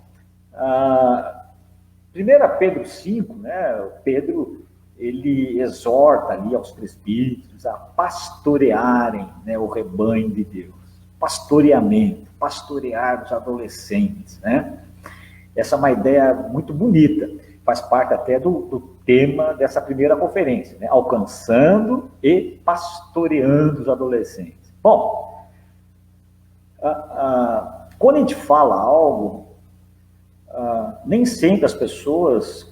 1 Pedro 5, né, Pedro, ele exorta ali aos presbíteros a pastorearem, né, o rebanho de Deus. Pastoreamento, pastorear os adolescentes, né? Essa é uma ideia muito bonita, faz parte até do tema dessa primeira conferência, né? Alcançando e pastoreando os adolescentes. Bom, quando a gente fala algo, nem sempre as pessoas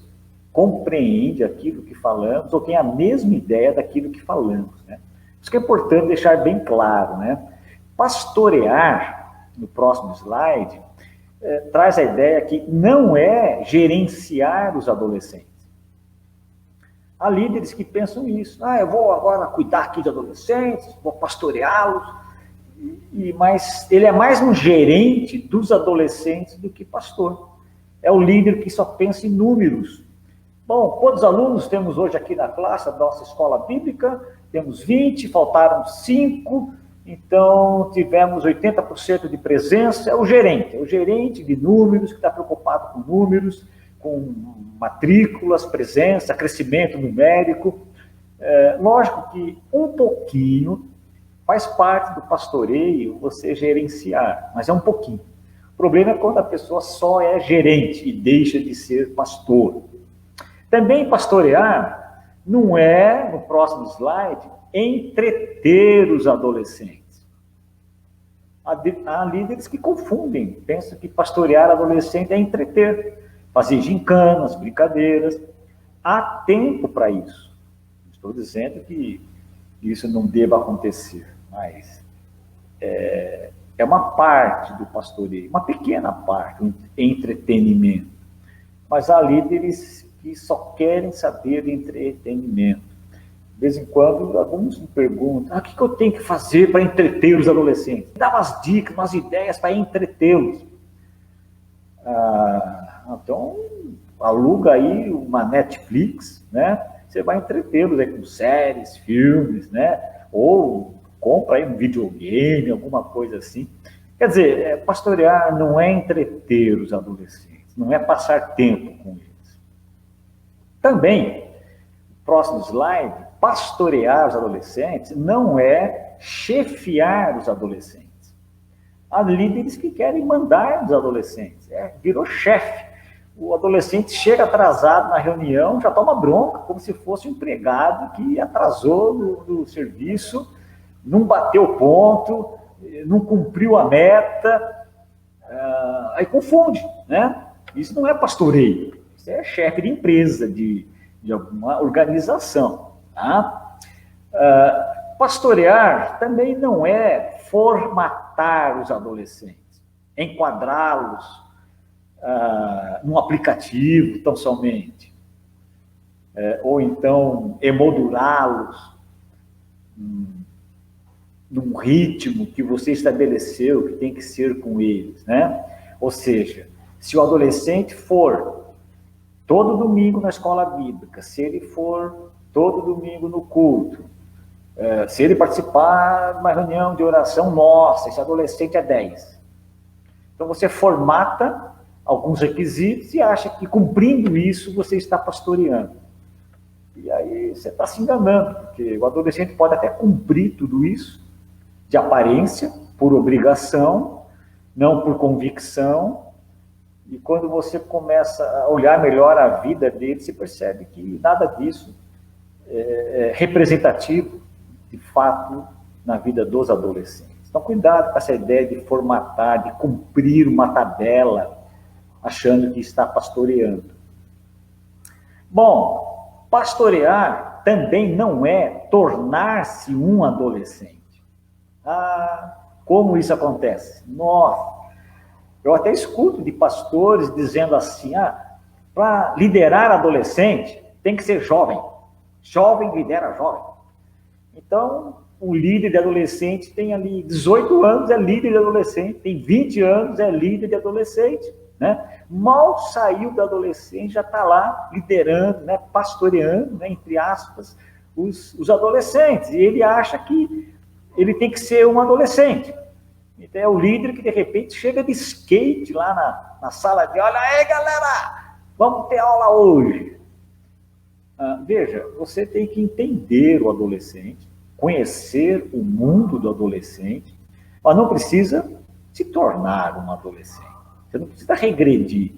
compreendem aquilo que falamos ou têm a mesma ideia daquilo que falamos, né? Isso que é importante deixar bem claro, né? Pastorear, no próximo slide, traz a ideia que não é gerenciar os adolescentes. Há líderes que pensam isso. Eu vou agora cuidar aqui de adolescentes, vou pastoreá-los, mas ele é mais um gerente dos adolescentes do que pastor. É o líder que só pensa em números. Bom, quantos alunos temos hoje aqui na classe da nossa escola bíblica? Temos 20, faltaram 5, então tivemos 80% de presença. É o gerente de números, que está preocupado com números, com matrículas, presença, crescimento numérico. Lógico que um pouquinho faz parte do pastoreio você gerenciar, mas é um pouquinho. O problema é quando a pessoa só é gerente e deixa de ser pastor. Também pastorear não é, no próximo slide, entreter os adolescentes. Há líderes que confundem, pensam que pastorear adolescente é entreter, fazer gincanas, brincadeiras. Há tempo para isso. Estou dizendo que isso não deva acontecer, mas é uma parte do pastoreio, uma pequena parte, um entretenimento. Mas há líderes que só querem saber de entretenimento. vez em quando, alguns me perguntam, o que eu tenho que fazer para entreter os adolescentes? Dá umas dicas, umas ideias para entretê-los. Então, aluga aí uma Netflix, né? Você vai entretê-los aí com séries, filmes, né? Ou compra aí um videogame, alguma coisa assim. Quer dizer, pastorear não é entreter os adolescentes, não é passar tempo com eles. Também, próximo slide, pastorear os adolescentes não é chefiar os adolescentes. Há líderes que querem mandar nos adolescentes, virou chefe. O adolescente chega atrasado na reunião, já toma bronca, como se fosse um empregado que atrasou no serviço, não bateu ponto, não cumpriu a meta, aí confunde, né? Isso não é pastoreio, isso é chefe de empresa, de alguma organização. Tá? Pastorear também não é formatar os adolescentes, enquadrá-los num aplicativo tão somente, ou então emoldurá-los num ritmo que você estabeleceu que tem que ser com eles, né? Ou seja, se o adolescente for todo domingo na escola bíblica, se ele for todo domingo no culto, se ele participar de uma reunião de oração, nossa, esse adolescente é 10. Então você formata alguns requisitos e acha que cumprindo isso você está pastoreando. E aí você está se enganando, porque o adolescente pode até cumprir tudo isso, de aparência, por obrigação, não por convicção, e quando você começa a olhar melhor a vida dele, você percebe que nada disso é representativo, de fato, na vida dos adolescentes. Então, cuidado com essa ideia de formatar, de cumprir uma tabela, achando que está pastoreando. Bom, pastorear também não é tornar-se um adolescente. Como isso acontece? Nossa, eu até escuto de pastores dizendo assim, para liderar adolescente tem que ser jovem. Jovem lidera jovem. Então, o líder de adolescente tem ali 18 anos, é líder de adolescente, tem 20 anos, é líder de adolescente. Né? Mal saiu da adolescente, já está lá liderando, né? Pastoreando, né? Entre aspas, os adolescentes. E ele acha que ele tem que ser um adolescente. Então é o líder que de repente chega de skate lá na sala de aula. Aí galera, vamos ter aula hoje. Veja, você tem que entender o adolescente, conhecer o mundo do adolescente, mas não precisa se tornar um adolescente. Você não precisa regredir.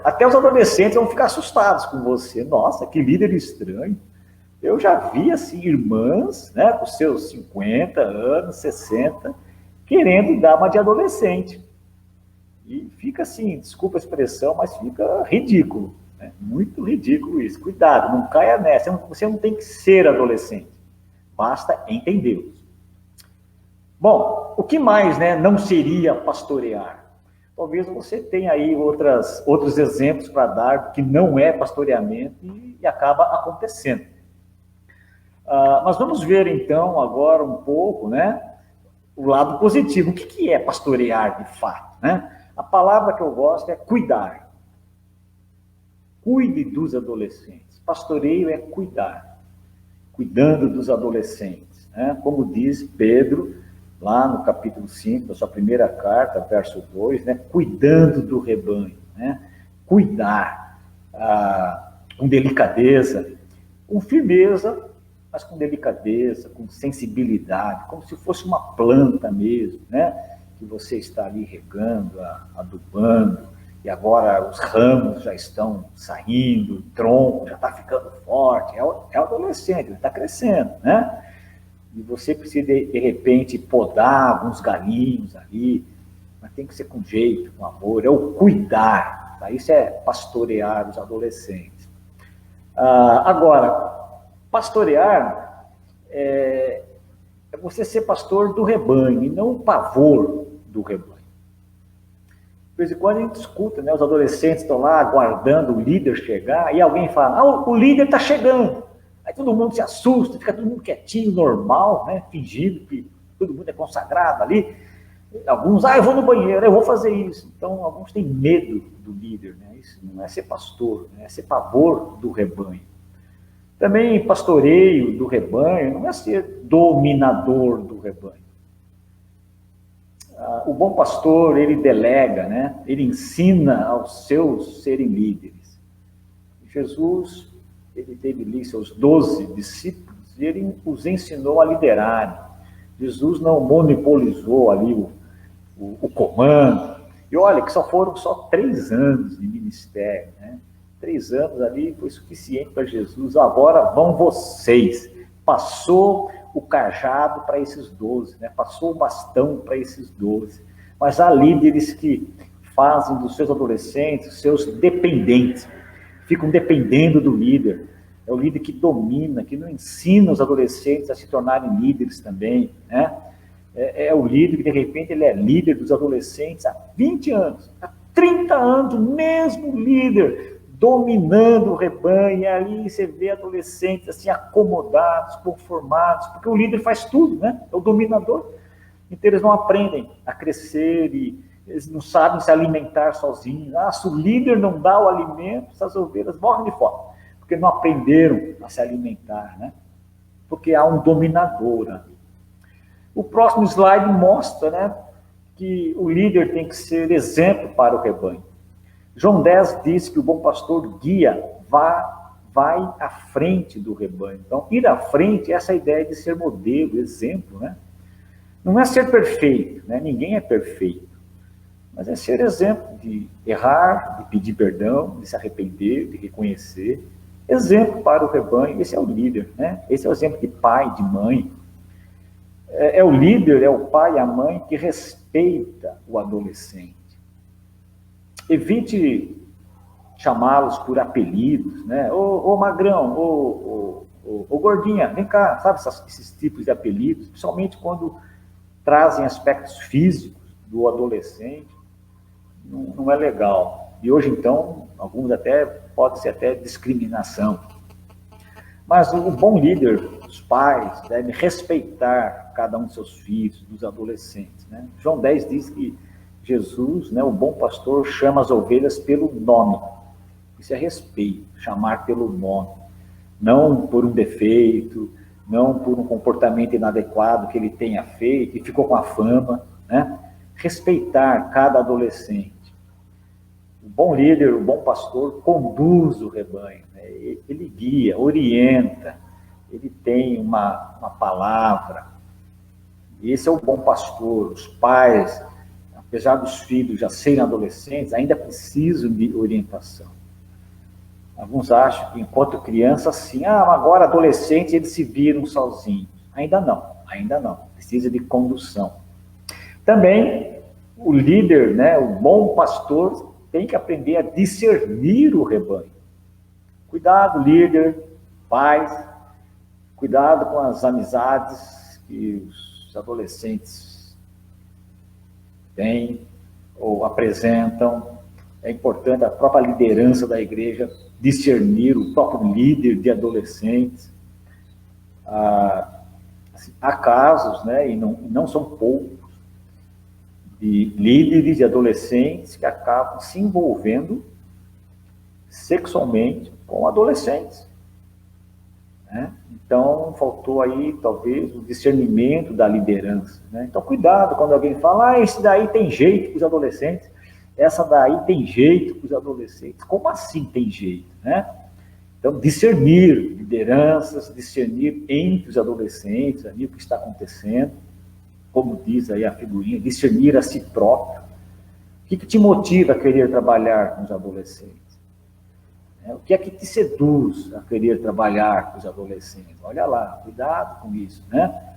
Até os adolescentes vão ficar assustados com você. Nossa, que líder estranho. Eu já vi, assim, irmãs, né, com seus 50 anos, 60, querendo dar uma de adolescente. E fica assim, desculpa a expressão, mas fica ridículo. Né? Muito ridículo isso. Cuidado, não caia nessa. Você não tem que ser adolescente. Basta entendê-los. Bom, o que mais, né, não seria pastorear? Talvez você tenha aí outros exemplos para dar que não é pastoreamento e acaba acontecendo. Mas vamos ver, então, agora um pouco, né, o lado positivo. O que é pastorear, de fato? Né? A palavra que eu gosto é cuidar. Cuide dos adolescentes. Pastoreio é cuidar. Cuidando dos adolescentes. Né? Como diz Pedro, lá no capítulo 5, da sua primeira carta, verso 2, né? Cuidando do rebanho. Né? Cuidar com delicadeza, com firmeza, mas com delicadeza, com sensibilidade, como se fosse uma planta mesmo, né? Que você está ali regando, adubando, e agora os ramos já estão saindo, o tronco já está ficando forte, é o adolescente, ele está crescendo, né? E você precisa, de repente, podar alguns galinhos ali, mas tem que ser com jeito, com amor, é o cuidar, tá? Isso é pastorear os adolescentes. Agora, pastorear é você ser pastor do rebanho, e não o pavor do rebanho. De vez em quando a gente escuta, né? Os adolescentes estão lá aguardando o líder chegar, e alguém fala, o líder está chegando. Aí todo mundo se assusta, fica todo mundo quietinho, normal, né? Fingindo que todo mundo é consagrado ali. Alguns, eu vou no banheiro, eu vou fazer isso. Então, alguns têm medo do líder, né? Isso não é ser pastor, né? É ser pavor do rebanho. Também pastoreio do rebanho não é ser dominador do rebanho. O bom pastor, ele delega, né? Ele ensina aos seus serem líderes. Jesus, ele teve ali seus 12 discípulos e ele os ensinou a liderarem. Jesus não monopolizou ali o comando. E olha que só foram 3 anos de ministério, né? 3 anos ali foi suficiente para Jesus. Agora vão vocês. Passou o cajado para esses 12, né? Passou o bastão para esses 12. Mas há líderes que fazem dos seus adolescentes seus dependentes, ficam dependendo do líder. É o líder que domina, que não ensina os adolescentes a se tornarem líderes também, né? É o líder que, de repente, ele é líder dos adolescentes há 20 anos, há 30 anos, o mesmo líder, dominando o rebanho, e ali você vê adolescentes assim, acomodados, conformados, porque o líder faz tudo, né? É o dominador. Então, eles não aprendem a crescer e eles não sabem se alimentar sozinhos. Se o líder não dá o alimento, essas ovelhas morrem de fome, porque não aprenderam a se alimentar, né? Porque há um dominador ali. O próximo slide mostra, né, que o líder tem que ser exemplo para o rebanho. João 10 diz que o bom pastor guia, vai à frente do rebanho. Então, ir à frente é essa ideia de ser modelo, exemplo, né? Não é ser perfeito, né? Ninguém é perfeito, mas é ser exemplo de errar, de pedir perdão, de se arrepender, de reconhecer. Exemplo para o rebanho, esse é o líder, né? Esse é o exemplo de pai, de mãe. É o líder, é o pai, a mãe que respeita o adolescente. Evite chamá-los por apelidos, né? Ô magrão, ô gordinha, vem cá, sabe esses tipos de apelidos, principalmente quando trazem aspectos físicos do adolescente, não é legal. E hoje, então, alguns até, pode ser até discriminação. Mas o bom líder, os pais, devem respeitar cada um dos seus filhos, dos adolescentes, né? João 10 diz que Jesus, né, o bom pastor, chama as ovelhas pelo nome. Isso é respeito, chamar pelo nome. Não por um defeito, não por um comportamento inadequado que ele tenha feito e ficou com a fama, né? Respeitar cada adolescente. O bom líder, o bom pastor, conduz o rebanho, né? Ele guia, orienta, ele tem uma palavra. Esse é o bom pastor. Os pais, apesar dos filhos já serem adolescentes, ainda precisam de orientação. Alguns acham que enquanto criança, sim, agora adolescentes eles se viram sozinhos. Ainda não. Precisa de condução. Também o líder, né, o bom pastor, tem que aprender a discernir o rebanho. Cuidado, líder, pais, cuidado com as amizades que os adolescentes têm ou apresentam. É importante a própria liderança da igreja discernir o próprio líder de adolescentes. Há casos, né, e não são poucos, de líderes de adolescentes que acabam se envolvendo sexualmente com adolescentes, né? Então, faltou aí, talvez, o discernimento da liderança, né? Então, cuidado quando alguém fala, esse daí tem jeito para os adolescentes, essa daí tem jeito para os adolescentes. Como assim tem jeito, né? Então, discernir lideranças, discernir entre os adolescentes, ali o que está acontecendo, como diz aí a figurinha, discernir a si próprio. O que te motiva a querer trabalhar com os adolescentes? O que é que te seduz a querer trabalhar com os adolescentes? Olha lá, cuidado com isso, né?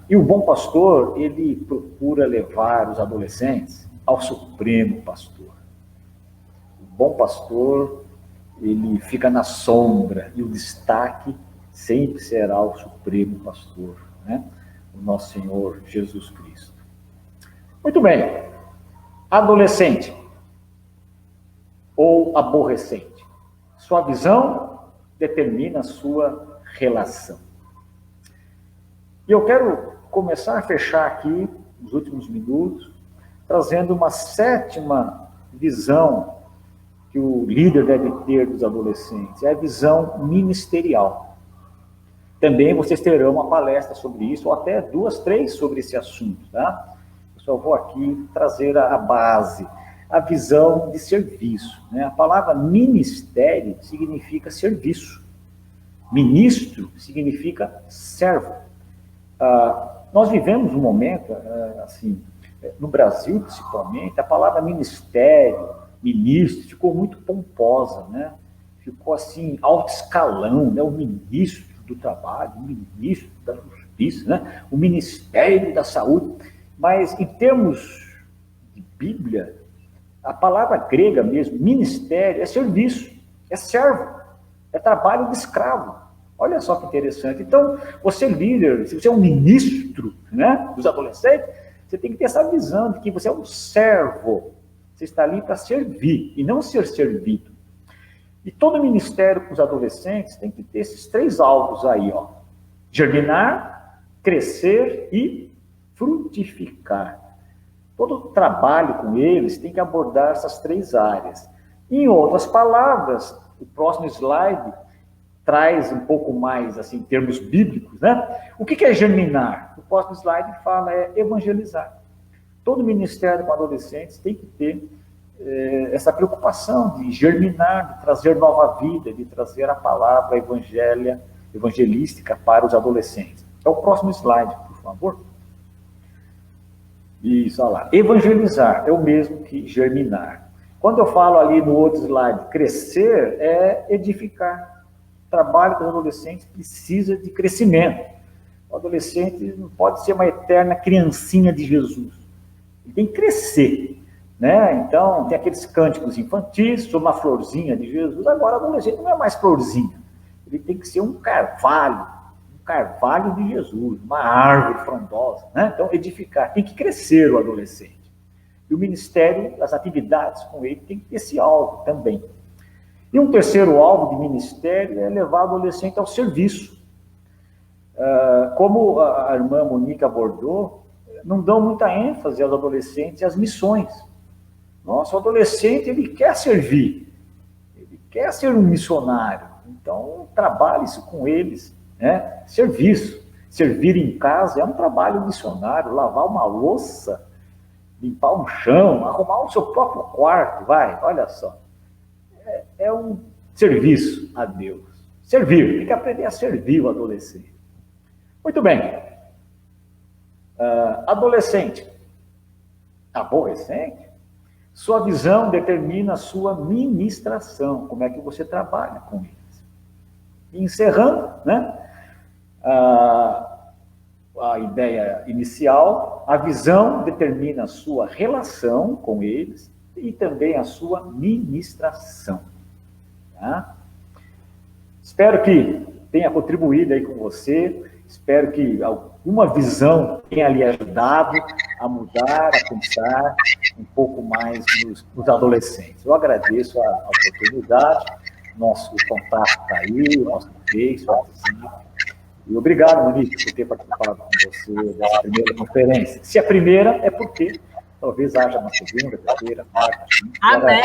E o bom pastor, ele procura levar os adolescentes ao Supremo Pastor. O bom pastor, ele fica na sombra, e o destaque sempre será o Supremo Pastor, né? O nosso Senhor Jesus Cristo. Muito bem. Adolescente ou aborrecente? Sua visão determina a sua relação. E eu quero começar a fechar aqui, nos últimos minutos, trazendo uma sétima visão que o líder deve ter dos adolescentes, é a visão ministerial. Também vocês terão uma palestra sobre isso, ou até 2, 3 sobre esse assunto, tá? Eu só vou aqui trazer a base, a visão de serviço, né? A palavra ministério significa serviço. Ministro significa servo. Nós vivemos um momento, assim, no Brasil principalmente, a palavra ministério, ministro, ficou muito pomposa, né? Ficou assim, alto escalão, né? O ministro do trabalho, o ministro da justiça, né? O ministério da saúde. Mas em termos de Bíblia, a palavra grega mesmo, ministério, é serviço, é servo, é trabalho de escravo. Olha só que interessante. Então, você líder, se você é um ministro, né, dos adolescentes, você tem que ter essa visão de que você é um servo. Você está ali para servir e não ser servido. E todo ministério com os adolescentes tem que ter esses 3 alvos aí, ó. Germinar, crescer e frutificar. Todo trabalho com eles tem que abordar essas 3 áreas. Em outras palavras, o próximo slide traz um pouco mais, assim, em termos bíblicos, né? O que é germinar? O próximo slide fala evangelizar. Todo ministério com adolescentes tem que ter essa preocupação de germinar, de trazer nova vida, de trazer a palavra evangelística para os adolescentes. É o próximo slide, por favor. Isso, olha lá. Evangelizar é o mesmo que germinar. Quando eu falo ali no outro slide, crescer é edificar. O trabalho com os adolescentes precisa de crescimento. O adolescente não pode ser uma eterna criancinha de Jesus. Ele tem que crescer, né? Então, tem aqueles cânticos infantis, sou uma florzinha de Jesus. Agora, o adolescente não é mais florzinha. Ele tem que ser um carvalho de Jesus, uma árvore frondosa, né? Então, edificar, tem que crescer o adolescente. E o ministério, as atividades com ele, tem que ter esse alvo também. E um terceiro alvo de ministério é levar o adolescente ao serviço. Como a irmã Monique abordou, não dão muita ênfase aos adolescentes e às missões. Nossa, o adolescente, ele quer servir, ele quer ser um missionário. Então, trabalhe-se com eles, né? Serviço. Servir em casa é um trabalho missionário, lavar uma louça, limpar um chão, arrumar o seu próprio quarto, olha só. É um serviço a Deus. Servir, tem que aprender a servir o adolescente. Muito bem. Adolescente. Aborrecente. Sua visão determina a sua ministração, como é que você trabalha com eles. E encerrando, né? A ideia inicial, a visão determina a sua relação com eles e também a sua ministração. Tá? Espero que tenha contribuído aí com você, espero que alguma visão tenha lhe ajudado a mudar, a pensar um pouco mais nos adolescentes. Eu agradeço a oportunidade, nosso contato está aí, o nosso Face, o WhatsApp. E obrigado, Monique, por ter participado com você dessa primeira conferência. Se a primeira, é porque talvez haja uma segunda, terceira, quarta, quinta. Amém.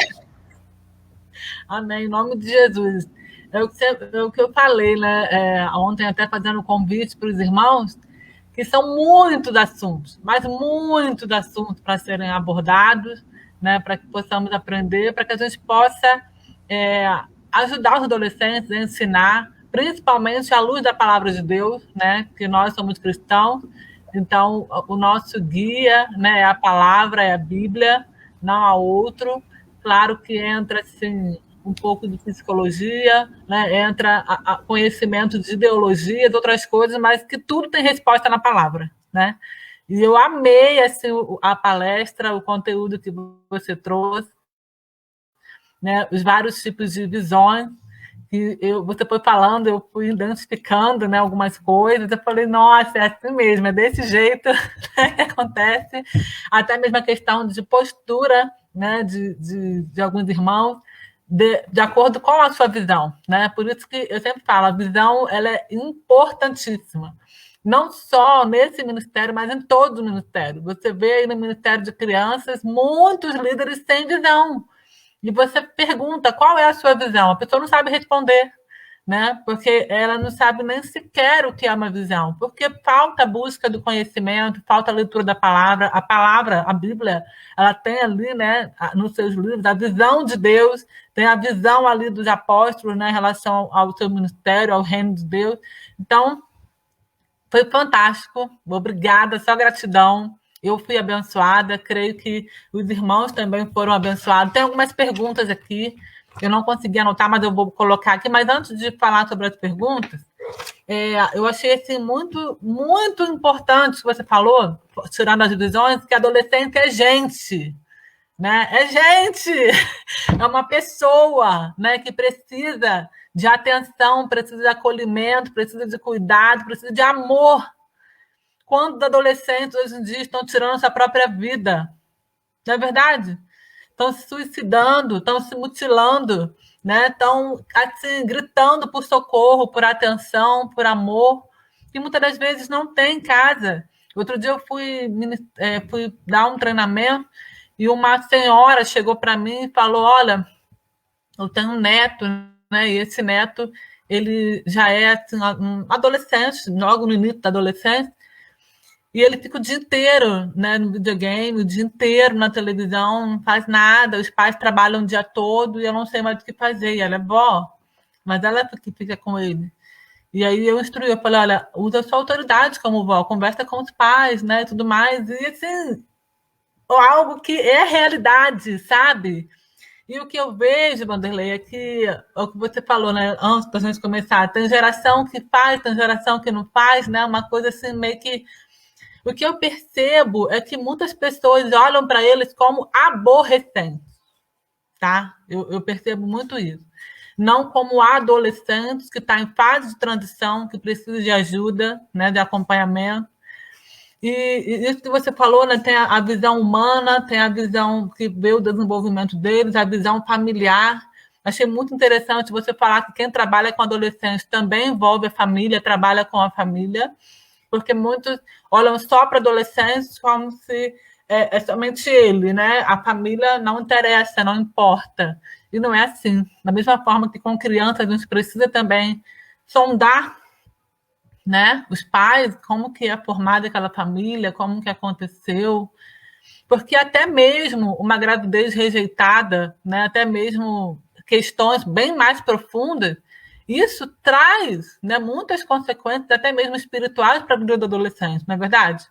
Amém, em nome de Jesus. É o que eu falei, né? Ontem, até fazendo um convite para os irmãos, que são muitos assuntos, mas muitos assuntos para serem abordados, né? Para que possamos aprender, para que a gente possa ajudar os adolescentes a ensinar, principalmente à luz da palavra de Deus, né? Que nós somos cristãos, então o nosso guia, né, é a palavra, é a Bíblia, não há outro. Claro que entra assim, um pouco de psicologia, né? Entra a conhecimento de ideologia, de outras coisas, mas que tudo tem resposta na palavra, né? E eu amei assim, a palestra, o conteúdo que você trouxe, né? Os vários tipos de visões. Você foi falando, eu fui identificando, né, algumas coisas, eu falei, nossa, é assim mesmo, é desse jeito que acontece. Até mesmo a questão de postura, né, de alguns irmãos, de acordo com a sua visão, né? Por isso que eu sempre falo, a visão ela é importantíssima. Não só nesse ministério, mas em todo o ministério. Você vê aí no Ministério de Crianças muitos líderes sem visão. E você pergunta qual é a sua visão. A pessoa não sabe responder, né? Porque ela não sabe nem sequer o que é uma visão. Porque falta a busca do conhecimento, falta a leitura da palavra. A palavra, a Bíblia, ela tem ali, né, nos seus livros, a visão de Deus, tem a visão ali dos apóstolos, né, em relação ao seu ministério, ao reino de Deus. Então, foi fantástico. Obrigada, só gratidão. Eu fui abençoada, creio que os irmãos também foram abençoados. Tem algumas perguntas aqui, eu não consegui anotar, mas eu vou colocar aqui. Mas antes de falar sobre as perguntas, eu achei assim, muito, muito importante o que você falou, tirando as visões, que adolescente é gente. Né? É gente, é uma pessoa, né, que precisa de atenção, precisa de acolhimento, precisa de cuidado, precisa de amor. Quantos adolescentes hoje em dia estão tirando sua própria vida? Não é verdade? Estão se suicidando, estão se mutilando, né? Estão assim, gritando por socorro, por atenção, por amor, que muitas das vezes não tem em casa. Outro dia eu fui dar um treinamento e uma senhora chegou para mim e falou: olha, eu tenho um neto, né? E esse neto ele já é assim, um adolescente, logo no início da adolescência, e ele fica o dia inteiro, né, no videogame, o dia inteiro na televisão, não faz nada, os pais trabalham o dia todo e eu não sei mais o que fazer. E ela é vó, mas ela é que fica com ele. E aí eu instruí, eu falei: olha, usa a sua autoridade como vó, conversa com os pais, né, e tudo mais. E assim, algo que é realidade, sabe? E o que eu vejo, Vanderlei, é que o que você falou, né, antes da gente começar, tem geração que faz, tem geração que não faz, né? Uma coisa assim, meio que. O que eu percebo é que muitas pessoas olham para eles como aborrecentes, tá? Eu percebo muito isso. Não como adolescentes que estão em fase de transição, que precisam de ajuda, né, de acompanhamento. E isso que você falou, né, tem a visão humana, tem a visão que vê o desenvolvimento deles, a visão familiar. Achei muito interessante você falar que quem trabalha com adolescentes também envolve a família, trabalha com a família, porque muitos olham só para adolescentes como se é somente ele, né? A família não interessa, não importa. E não é assim. Da mesma forma que com crianças a gente precisa também sondar, né, os pais, como que é formada aquela família, como que aconteceu, porque até mesmo uma gravidez rejeitada, né, até mesmo questões bem mais profundas, isso traz, né, muitas consequências, até mesmo espirituais, para a vida do adolescente, não é verdade?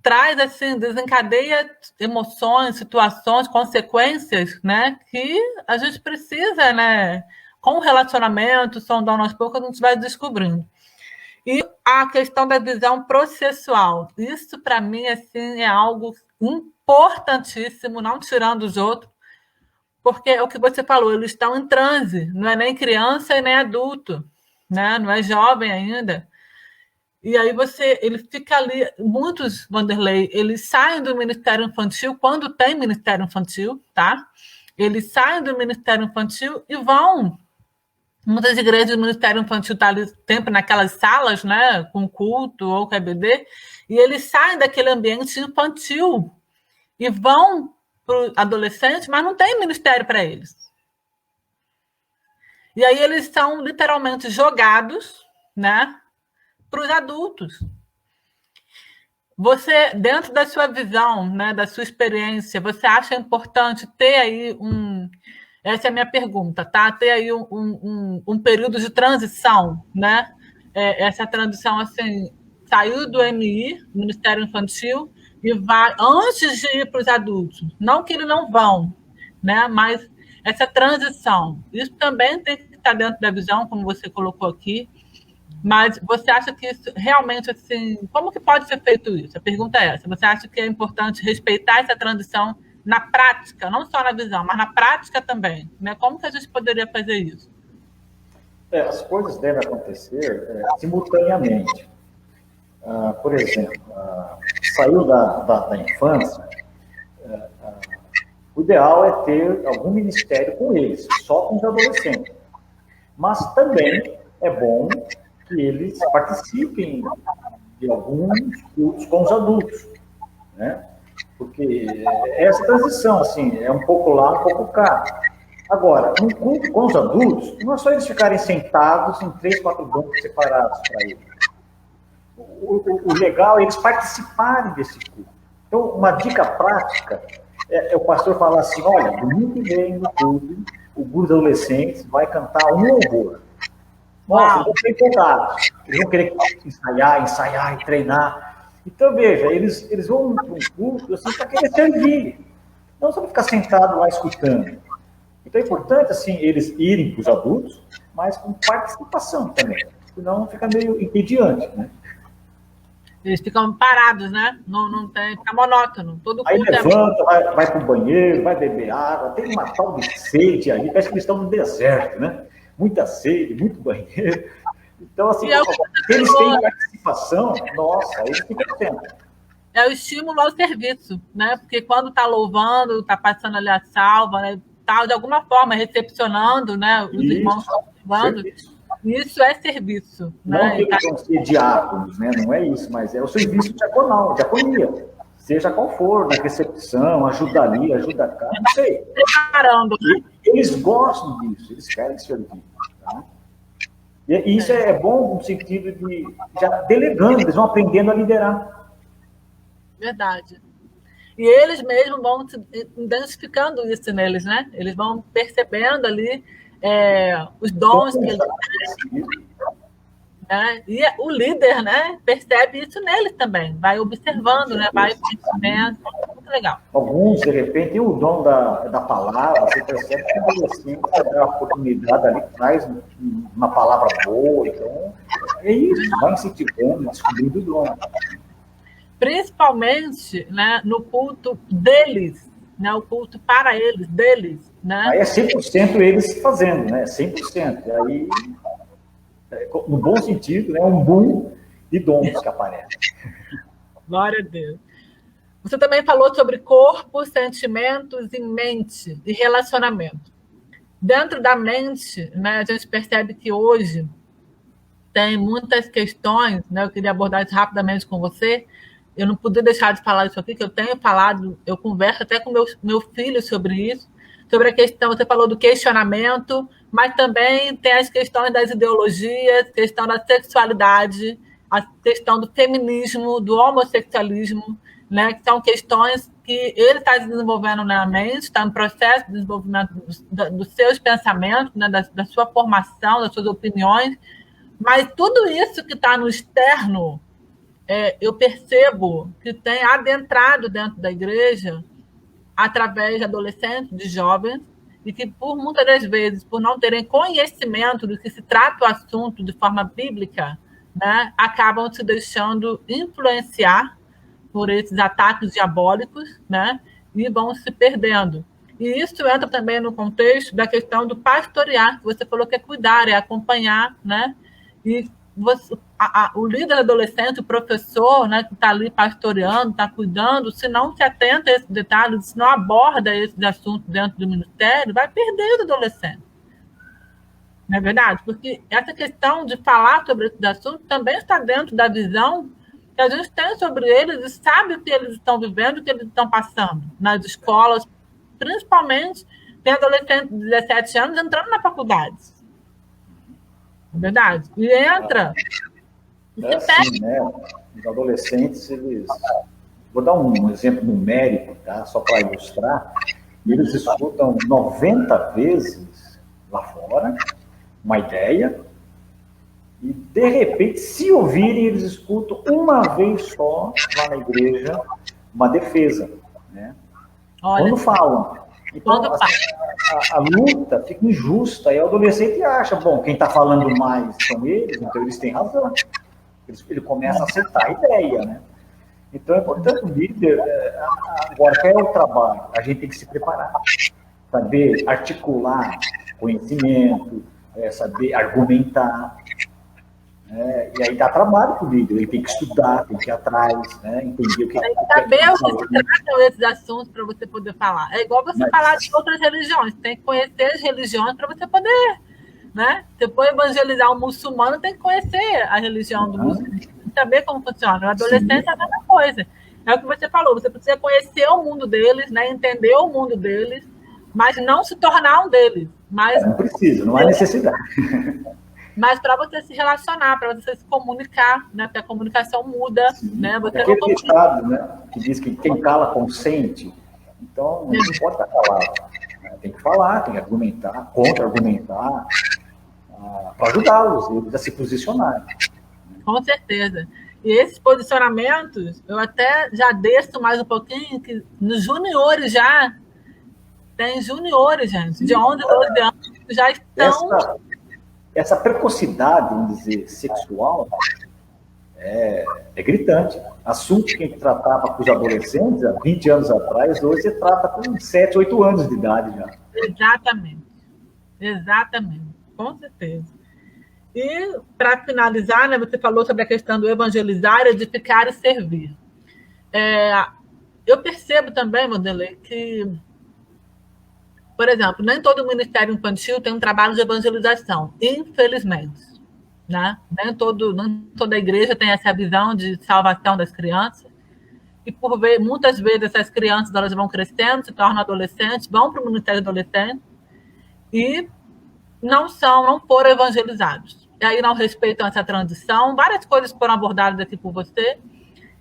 Traz, assim, desencadeia emoções, situações, consequências, né, que a gente precisa, né, com o relacionamento, sondando aos poucos, a gente vai descobrindo. E a questão da visão processual, isso para mim assim, é algo importantíssimo, não tirando os outros, porque é o que você falou, eles estão em transe, não é nem criança e nem adulto, né? Não é jovem ainda. E aí ele fica ali, muitos, Vanderlei, eles saem do Ministério Infantil, quando tem Ministério Infantil, tá? Eles saem do Ministério Infantil e vão. Muitas igrejas do Ministério Infantil estão ali sempre naquelas salas, né, com culto ou com EBD, e eles saem daquele ambiente infantil e vão para o adolescente, mas não tem ministério para eles. E aí eles são literalmente jogados, né, para os adultos. Você, dentro da sua visão, né, da sua experiência, você acha importante ter aí essa é a minha pergunta, tá? Ter aí um período de transição, né? Essa transição, assim, saiu do MI, Ministério Infantil, e vai, antes de ir para os adultos. Não que eles não vão, né? Mas essa transição, isso também tem que estar dentro da visão, como você colocou aqui. Mas você acha que isso realmente, assim, como que pode ser feito isso? A pergunta é essa. Você acha que é importante respeitar essa transição na prática, não só na visão, mas na prática também, né? Como que a gente poderia fazer isso? As coisas devem acontecer simultaneamente. Por exemplo, saiu da infância, O ideal é ter algum ministério com eles, só com os adolescentes. Mas também é bom que eles participem de alguns cultos com os adultos, né? Porque essa transição, assim, é um pouco lá, um pouco cá. Agora, no culto com os adultos, não é só eles ficarem sentados em 3, 4 bancos separados para eles. O legal é eles participarem desse culto. Então, uma dica prática é o pastor falar assim, olha, domingo que vem no culto, o grupo de adolescentes vai cantar um louvor. Nossa, eles vão ser empolgados. Eles vão querer ensaiar e treinar. Então, veja, eles vão para um culto assim, para querer servir. Não só para ficar sentado lá escutando. Então, é importante, assim, eles irem para os adultos, mas com participação também. Senão fica meio entediante, né? Eles ficam parados, né? Não tem, fica monótono. Todo aí culto levanta, vai para o banheiro, vai beber água, tem uma tal de sede aí, parece que eles estão no deserto, né? Muita sede, muito banheiro. Então, assim, se eles têm participação, nossa, eles ficam atentos. É o estímulo ao serviço, né? Porque quando está louvando, está passando ali a salva, né? Tá, de alguma forma, recepcionando, né? Os irmãos estão louvando. Isso é serviço. Não né? que eles vão ser diáconos, né? Não é isso, mas é o serviço diaconal, diaconia. Seja qual for, na recepção, ajuda ali, ajuda cá, não sei. Preparando. Eles gostam disso, eles querem servir. Tá? E isso é bom no sentido de, já delegando, eles vão aprendendo a liderar. Verdade. E eles mesmos vão identificando isso neles, né? Eles vão percebendo ali os dons que eles têm. Né? E o líder, né, percebe isso neles também. Vai observando, né? Vai percebendo. Muito legal. Alguns, de repente, tem o dom da palavra. Você percebe que assim, a oportunidade ali traz uma palavra boa. Então, é isso. Vai incentivando, descobrindo o dom. Principalmente, né, no culto deles, né, o culto para eles, deles. Né? Aí é 100% eles fazendo, né? 100%. E aí, no bom sentido, né, um boom de dons que aparece. Glória a Deus. Você também falou sobre corpo, sentimentos e mente, e relacionamento. Dentro da mente, né, a gente percebe que hoje tem muitas questões, né, eu queria abordar isso rapidamente com você. Eu não podia deixar de falar isso aqui, que eu tenho falado, eu converso até com meu filho sobre isso, sobre a questão, você falou do questionamento, mas também tem as questões das ideologias, questão da sexualidade, a questão do feminismo, do homossexualismo, né, que são questões que ele está desenvolvendo na mente, está no processo de desenvolvimento dos seus pensamentos, né, da sua formação, das suas opiniões, mas tudo isso que está no externo, eu percebo que tem adentrado dentro da igreja através de adolescentes, de jovens, e que, por muitas das vezes, por não terem conhecimento do que se trata o assunto de forma bíblica, né, acabam se deixando influenciar por esses ataques diabólicos, né, e vão se perdendo. E isso entra também no contexto da questão do pastorear, que você falou que é cuidar, é acompanhar, né, e o líder adolescente, o professor, né, que está ali pastoreando, está cuidando, se não se atenta a esses detalhes, se não aborda esses assuntos dentro do ministério, vai perder o adolescente. Não é verdade? Porque essa questão de falar sobre esses assuntos também está dentro da visão que a gente tem sobre eles e sabe o que eles estão vivendo, o que eles estão passando nas escolas, principalmente tem adolescentes de 17 anos entrando na faculdade. É verdade? E entra. Assim, né? Os adolescentes, vou dar um exemplo numérico, tá? Só para ilustrar. Eles escutam 90 vezes lá fora uma ideia e, de repente, se ouvirem, eles escutam uma vez só lá na igreja uma defesa, né? Olha, quando falam. Então, a luta fica injusta, e o adolescente acha, bom, quem está falando mais são eles, então eles têm razão. Ele começa a aceitar a ideia, né? Então, é importante o líder, agora, qual é o trabalho? A gente tem que se preparar, saber articular conhecimento, saber argumentar. E aí dá trabalho para o líder, ele tem que estudar, tem que ir atrás, né? Entender o que tem que saber o que se tratam esses assuntos para você poder falar. É igual você falar de outras religiões, tem que conhecer as religiões para você poder, né? Você for evangelizar um muçulmano, tem que conhecer a religião do muçulmano, saber como funciona. A adolescência é a mesma coisa. É o que você falou, você precisa conhecer o mundo deles, né? Entender o mundo deles, mas não se tornar um deles. Mas não precisa, não há necessidade. Mas para você se relacionar, para você se comunicar, né? Porque a comunicação muda, né? Você aquele ditado, né? Que diz que quem cala consente. Então, não pode estar calado. Né? Tem que falar, tem que argumentar, contra-argumentar, para ajudá-los eles a se posicionarem. Com certeza. E esses posicionamentos, eu até já desço mais um pouquinho, que nos juniores já, tem juniores, gente, de 11, 12 anos, que já estão... Essa precocidade, vamos dizer, sexual, é gritante. Assunto que a gente tratava com os adolescentes há 20 anos atrás, hoje você trata com 7, 8 anos de idade já. Exatamente, com certeza. E, para finalizar, né, você falou sobre a questão do evangelizar, edificar e servir. Eu percebo também, Wanderley, que, por exemplo, nem todo ministério infantil tem um trabalho de evangelização, infelizmente. Né? Nem toda igreja tem essa visão de salvação das crianças. E, muitas vezes, essas crianças elas vão crescendo, se tornam adolescentes, vão para o ministério adolescente e não foram evangelizados. E aí não respeitam essa transição. Várias coisas foram abordadas aqui por você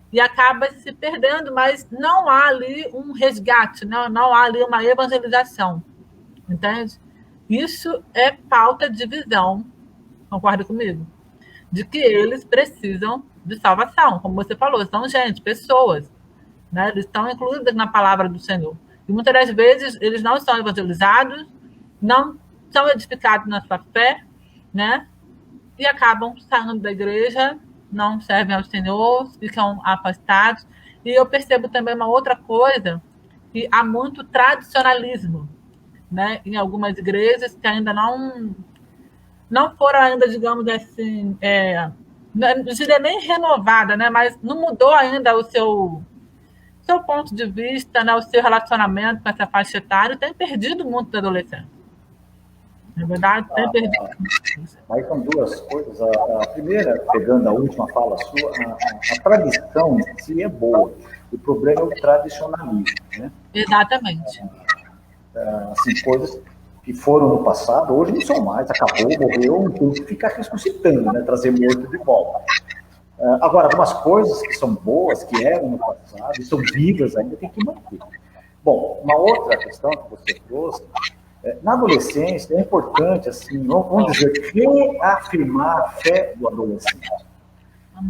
e acaba se perdendo, mas não há ali um resgate, não há ali uma evangelização. Entende? Isso é falta de visão, concorda comigo? De que eles precisam de salvação, como você falou, são pessoas, né? Eles estão incluídos na palavra do Senhor. E muitas das vezes eles não são evangelizados, não são edificados na sua fé, né? E acabam saindo da igreja, não servem ao Senhor, ficam afastados. E eu percebo também uma outra coisa, que há muito tradicionalismo, né? Em algumas igrejas que ainda não foram ainda, digamos assim, não diria nem renovada, né? Mas não mudou ainda o seu ponto de vista, né? O seu relacionamento com essa faixa etária, tem perdido muito da adolescência. Na verdade, tem perdido. Mas são duas coisas. A primeira, pegando a última fala sua, a tradição em si é boa. O problema é o tradicionalismo, né? Exatamente. Assim, coisas que foram no passado, hoje não são mais, acabou, morreu, não tem que ficar ressuscitando, né? Trazer morto de volta. Agora, algumas coisas que são boas, que eram no passado, e são vivas ainda, tem que manter. Bom, uma outra questão que você trouxe, na adolescência é importante, assim, vamos dizer, reafirmar a fé do adolescente.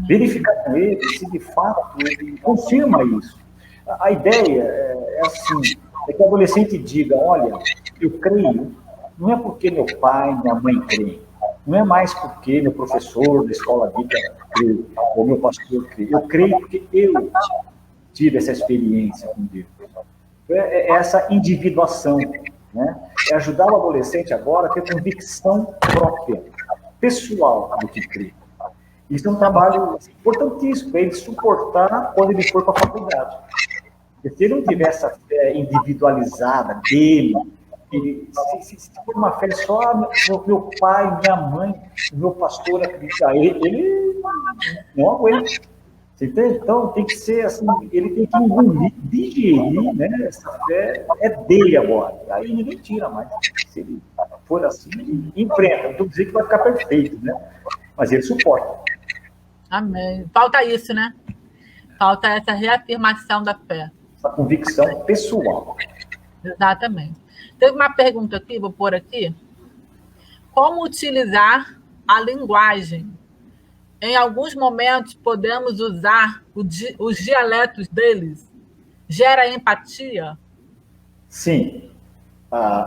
Verificar com ele se de fato ele confirma isso. A ideia é assim, é que o adolescente diga, olha, eu creio, não é porque meu pai, minha mãe creem, não é mais porque meu professor da escola bíblica crê, ou meu pastor crê, eu creio porque eu tive essa experiência com Deus. É essa individuação, né? É ajudar o adolescente agora a ter convicção própria, pessoal do que crê. Isso é um trabalho importantíssimo para ele suportar quando ele for para a faculdade. Porque se ele não tiver essa fé individualizada dele, se for uma fé só, meu pai, minha mãe, meu pastor acredita, ele não aguenta. Você entende? Então tem que ser assim, ele tem que engolir, digerir, né? Essa fé é dele agora. Aí ninguém tira mais. Se ele for assim, ele enfrenta. Não estou dizendo que vai ficar perfeito, né? Mas ele suporta. Amém. Falta isso, né? Falta essa reafirmação da fé. Essa convicção pessoal. Exatamente. Teve uma pergunta aqui, vou pôr aqui. Como utilizar a linguagem? Em alguns momentos, podemos usar os dialetos deles? Gera empatia? Sim.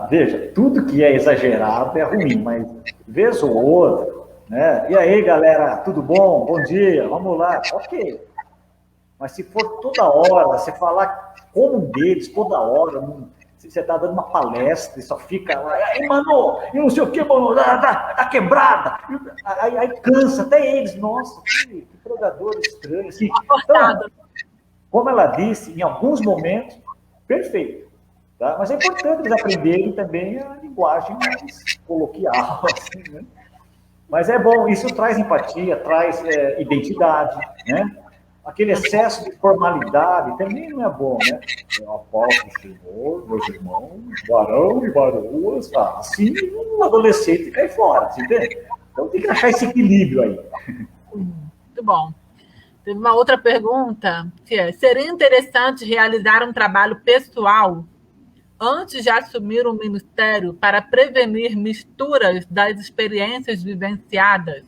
Veja, tudo que é exagerado é ruim, mas vez ou outra, né? E aí, galera, tudo bom? Bom dia, vamos lá. Ok. Mas se for toda hora, você falar como um deles, toda hora, Você está dando uma palestra e só fica lá, mano, e não sei o que, mano, tá quebrada. Aí cansa, até eles, nossa, que pregador estranho. Assim. Então, como ela disse, em alguns momentos, perfeito. Tá? Mas é importante eles aprenderem também a linguagem mais coloquial, assim, né? Mas é bom, isso traz empatia, traz identidade, né? Aquele excesso de formalidade também não é bom, né? Eu aposto o Senhor, meus irmãos, varão e varoas, assim um adolescente cai fora, você entende? Então tem que achar esse equilíbrio aí. Muito bom. Teve uma outra pergunta, que é, seria interessante realizar um trabalho pessoal antes de assumir um ministério para prevenir misturas das experiências vivenciadas?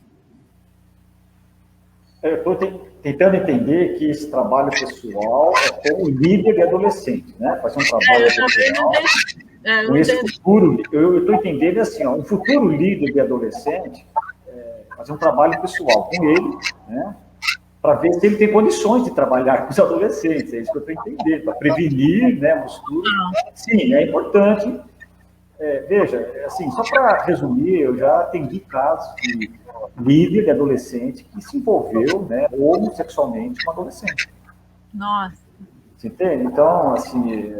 Eu estou tentando entender que esse trabalho pessoal é como líder de adolescente, né? Fazer um trabalho pessoal. Com esse futuro, eu estou entendendo assim, um futuro líder de adolescente, fazer um trabalho pessoal com ele, né? Para ver se ele tem condições de trabalhar com os adolescentes. É isso que eu estou entendendo, para prevenir, né, mistura. Sim, é importante. Veja, assim, só para resumir, eu já atendi casos de líder de adolescente que se envolveu, né, homossexualmente com adolescente. Nossa. Você entende? Então, assim,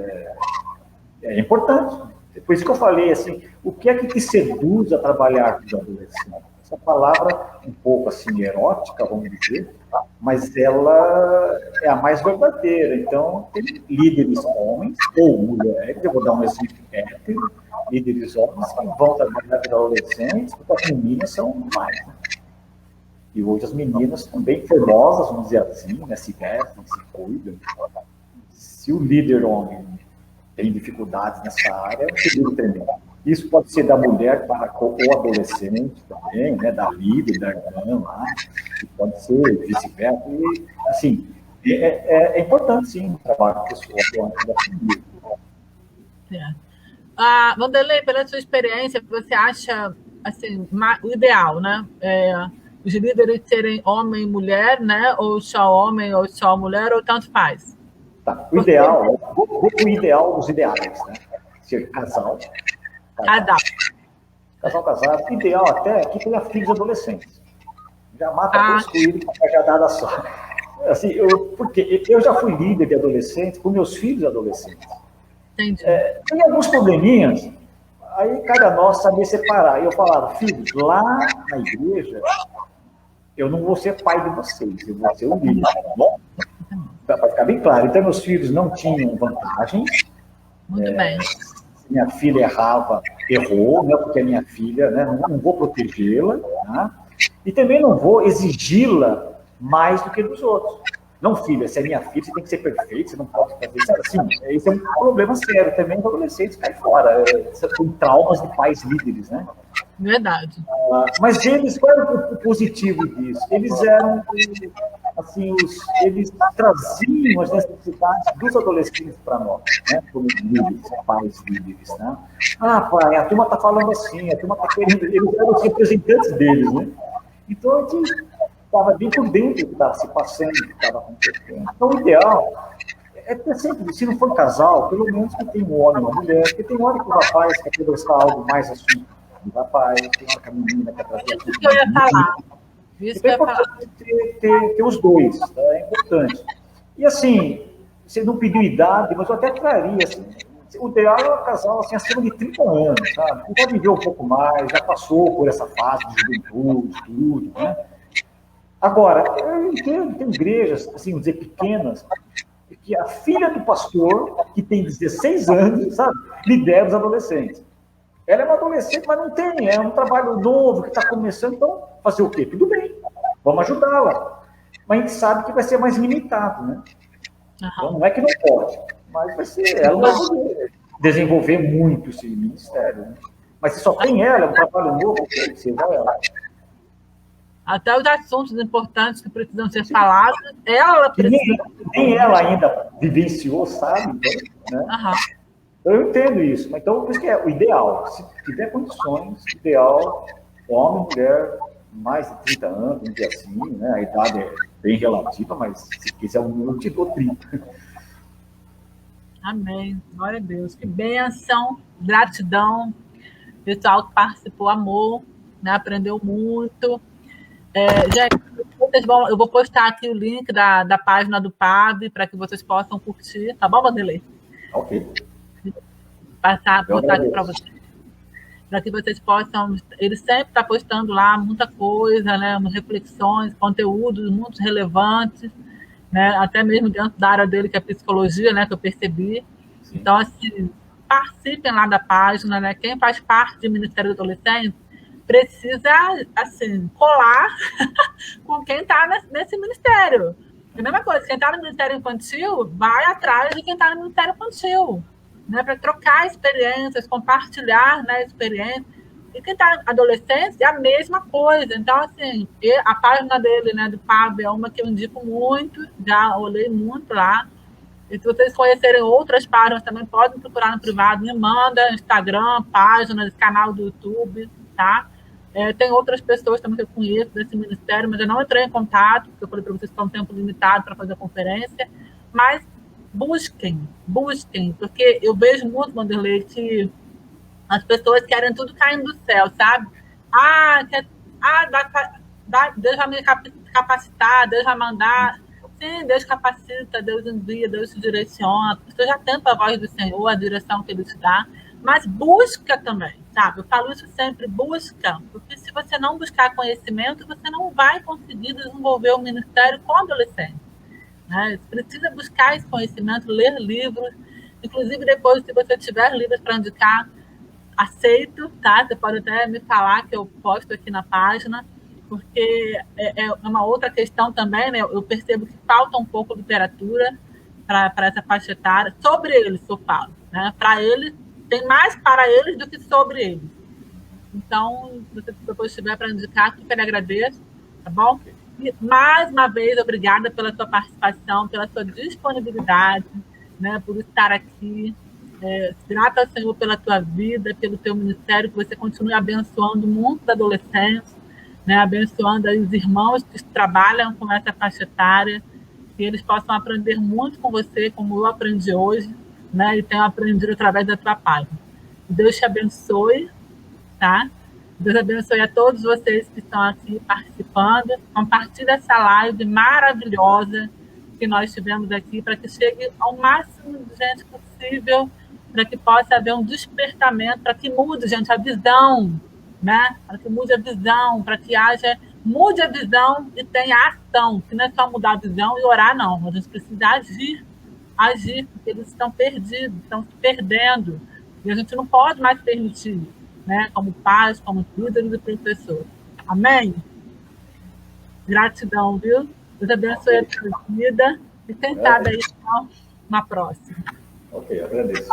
é importante. Por isso que eu falei, assim, o que é que te seduz a trabalhar com os adolescentes? Essa palavra um pouco, assim, erótica, vamos dizer, mas ela é a mais verdadeira. Então, tem líderes homens ou mulheres, eu vou dar um exemplo hétero, líderes homens que vão trabalhar com adolescentes, porque as meninas são mais, né? E hoje as meninas são bem formosas, vamos dizer assim, né? Se vestem, se cuidam. Se o líder homem tem dificuldades nessa área, é um perigo tremendo. Isso pode ser da mulher para o adolescente também, né? Da líder, da irmã lá, pode ser vice-versa. E, assim, é importante, sim, o trabalho pessoal da família. Wanderley, pela sua experiência, você acha assim, o ideal, né? Os líderes serem homem e mulher, né? Ou só homem, ou só mulher, ou tanto faz? Tá. O ideal, o ideal dos ideais, né? Ser casal. Casal. O ideal até é que tenha filhos adolescentes. Já mata dois coelhos com uma cajadada só. Assim, porque eu já fui líder de adolescentes com meus filhos adolescentes. Entendi. Tem alguns probleminhas, aí cada nós sabia separar. Eu falava, filhos, lá na igreja, eu não vou ser pai de vocês, eu vou ser o líder, tá bom? Para ficar bem claro. Então, meus filhos não tinham vantagens. Muito bem. Se minha filha errava, errou, né? Porque é minha filha, né? Não vou protegê-la, tá? E também não vou exigi-la mais do que dos outros. Não, filha, se é minha filha, você tem que ser perfeito, você não pode fazer isso. Assim, esse é um problema sério. Também os adolescentes caem fora. Tem traumas de pais líderes, né? Verdade. Mas eles, qual era o positivo disso? Eles eram, assim, eles traziam as necessidades dos adolescentes para nós, né? Como líderes, pais líderes, né? Pai, a turma está falando assim, a turma está querendo... Eles eram os representantes deles, né? Então, a gente estava bem por dentro do que estava se passando, do que estava acontecendo. Então, o ideal é ter sempre, se não for casal, pelo menos que tem um homem e uma mulher, porque tem hora que o rapaz quer conversar algo mais assim do rapaz, tem hora que a menina quer trazer aquilo. Isso que eu ia falar. Então é importante ter os dois, tá? É importante. E assim, você não pediu idade, mas eu até traria, assim, o ideal é um casal assim, acima de 30 anos, sabe? Que já viveu um pouco mais, já passou por essa fase de juventude, tudo, né? Agora, eu entendo, tem igrejas, assim, vamos dizer, pequenas, que a filha do pastor, que tem 16 anos, sabe, lidera os adolescentes. Ela é uma adolescente, mas não tem, é um trabalho novo que está começando, então, fazer o quê? Tudo bem, vamos ajudá-la. Mas a gente sabe que vai ser mais limitado, né? Então, não é que não pode, mas vai ser, ela vai poder desenvolver muito esse ministério, né? Mas se só tem ela, é um trabalho novo, seja ela. Até os assuntos importantes que precisam ser falados, ela precisa... Nem ela ainda vivenciou, sabe? Então, né? Eu entendo isso, mas então, por isso que é o ideal. Se tiver condições, ideal, homem, mulher, mais de 30 anos, vamos dizer assim, né? A idade é bem relativa, mas se quiser um número, te dou 30. Amém. Glória a Deus. Que bênção, gratidão. Pessoal que participou, amor, né? Aprendeu muito. Gente, eu vou postar aqui o link da página do PAB para que vocês possam curtir. Tá bom, Vanderlei? Ok. Botar aqui para vocês. Para que vocês possam... Ele sempre está postando lá muita coisa, né? Reflexões, conteúdos muito relevantes, né? Até mesmo dentro da área dele, que é psicologia, né? Que eu percebi. Sim. Então, assim, participem lá da página, né? Quem faz parte do Ministério do Adolescente precisa, assim, colar com quem está nesse ministério. É a mesma coisa, quem está no Ministério Infantil, vai atrás de quem está no Ministério Infantil, né? Para trocar experiências, compartilhar, né, experiências. E quem está adolescente é a mesma coisa. Então, assim, a página dele, né, do PAB, é uma que eu indico muito, já olhei muito lá. E se vocês conhecerem outras páginas, também podem procurar no privado, me manda Instagram, página, canal do YouTube, tá? Tem outras pessoas também que eu conheço desse ministério, mas eu não entrei em contato, porque eu falei para vocês que é um tempo limitado para fazer a conferência, mas busquem, porque eu vejo muito, Vanderlei, que as pessoas querem tudo caindo do céu, sabe? Deus vai me capacitar, Deus vai mandar. Sim, Deus capacita, Deus envia, Deus te direciona. Você já tenta a voz do Senhor, a direção que Ele te dá, mas busca também, sabe? Eu falo isso sempre, busca, porque se você não buscar conhecimento, você não vai conseguir desenvolver o ministério com adolescente, né? Você precisa buscar esse conhecimento, ler livros, inclusive depois, se você tiver livros para indicar, aceito, tá? Você pode até me falar que eu posto aqui na página, porque é uma outra questão também, né? Eu percebo que falta um pouco de literatura para essa faixa etária, sobre eles, eu falo, né? Para eles, tem mais para eles do que sobre eles. Então, se você depois tiver para indicar, super agradeço, tá bom? E, mais uma vez, obrigada pela sua participação, pela sua disponibilidade, né? Por estar aqui. Grata ao Senhor pela tua vida, pelo teu ministério, que você continue abençoando muitos adolescentes, né, abençoando os irmãos que trabalham com essa faixa etária, que eles possam aprender muito com você, como eu aprendi hoje, né, e tenho aprendido através da tua página. Deus te abençoe, tá? Deus abençoe a todos vocês que estão aqui participando. Compartilhe essa live maravilhosa que nós tivemos aqui, para que chegue ao máximo de gente possível, para que possa haver um despertamento, para que mude, gente, a visão, né? Para que mude a visão, para que mude a visão e tenha ação, que não é só mudar a visão e orar, não. A gente precisa agir, porque eles estão perdidos, estão se perdendo, e a gente não pode mais permitir, né? Como pais, como líderes e professores. Amém? Gratidão, viu? Deus abençoe a tua vida e quem sabe aí na próxima. Ok, agradeço.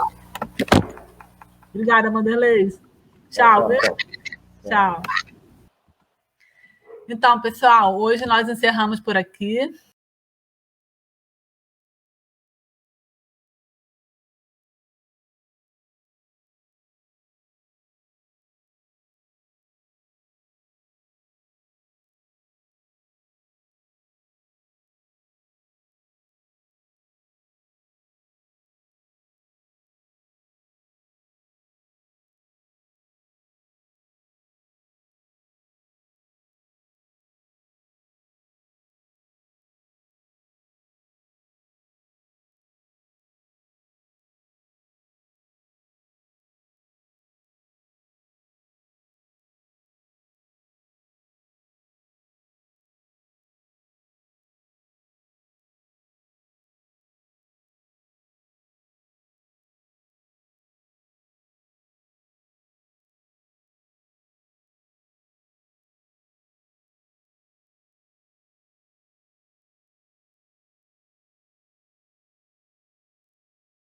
Obrigada, Vanderlei. Tchau. Tchau. Então, pessoal, hoje nós encerramos por aqui.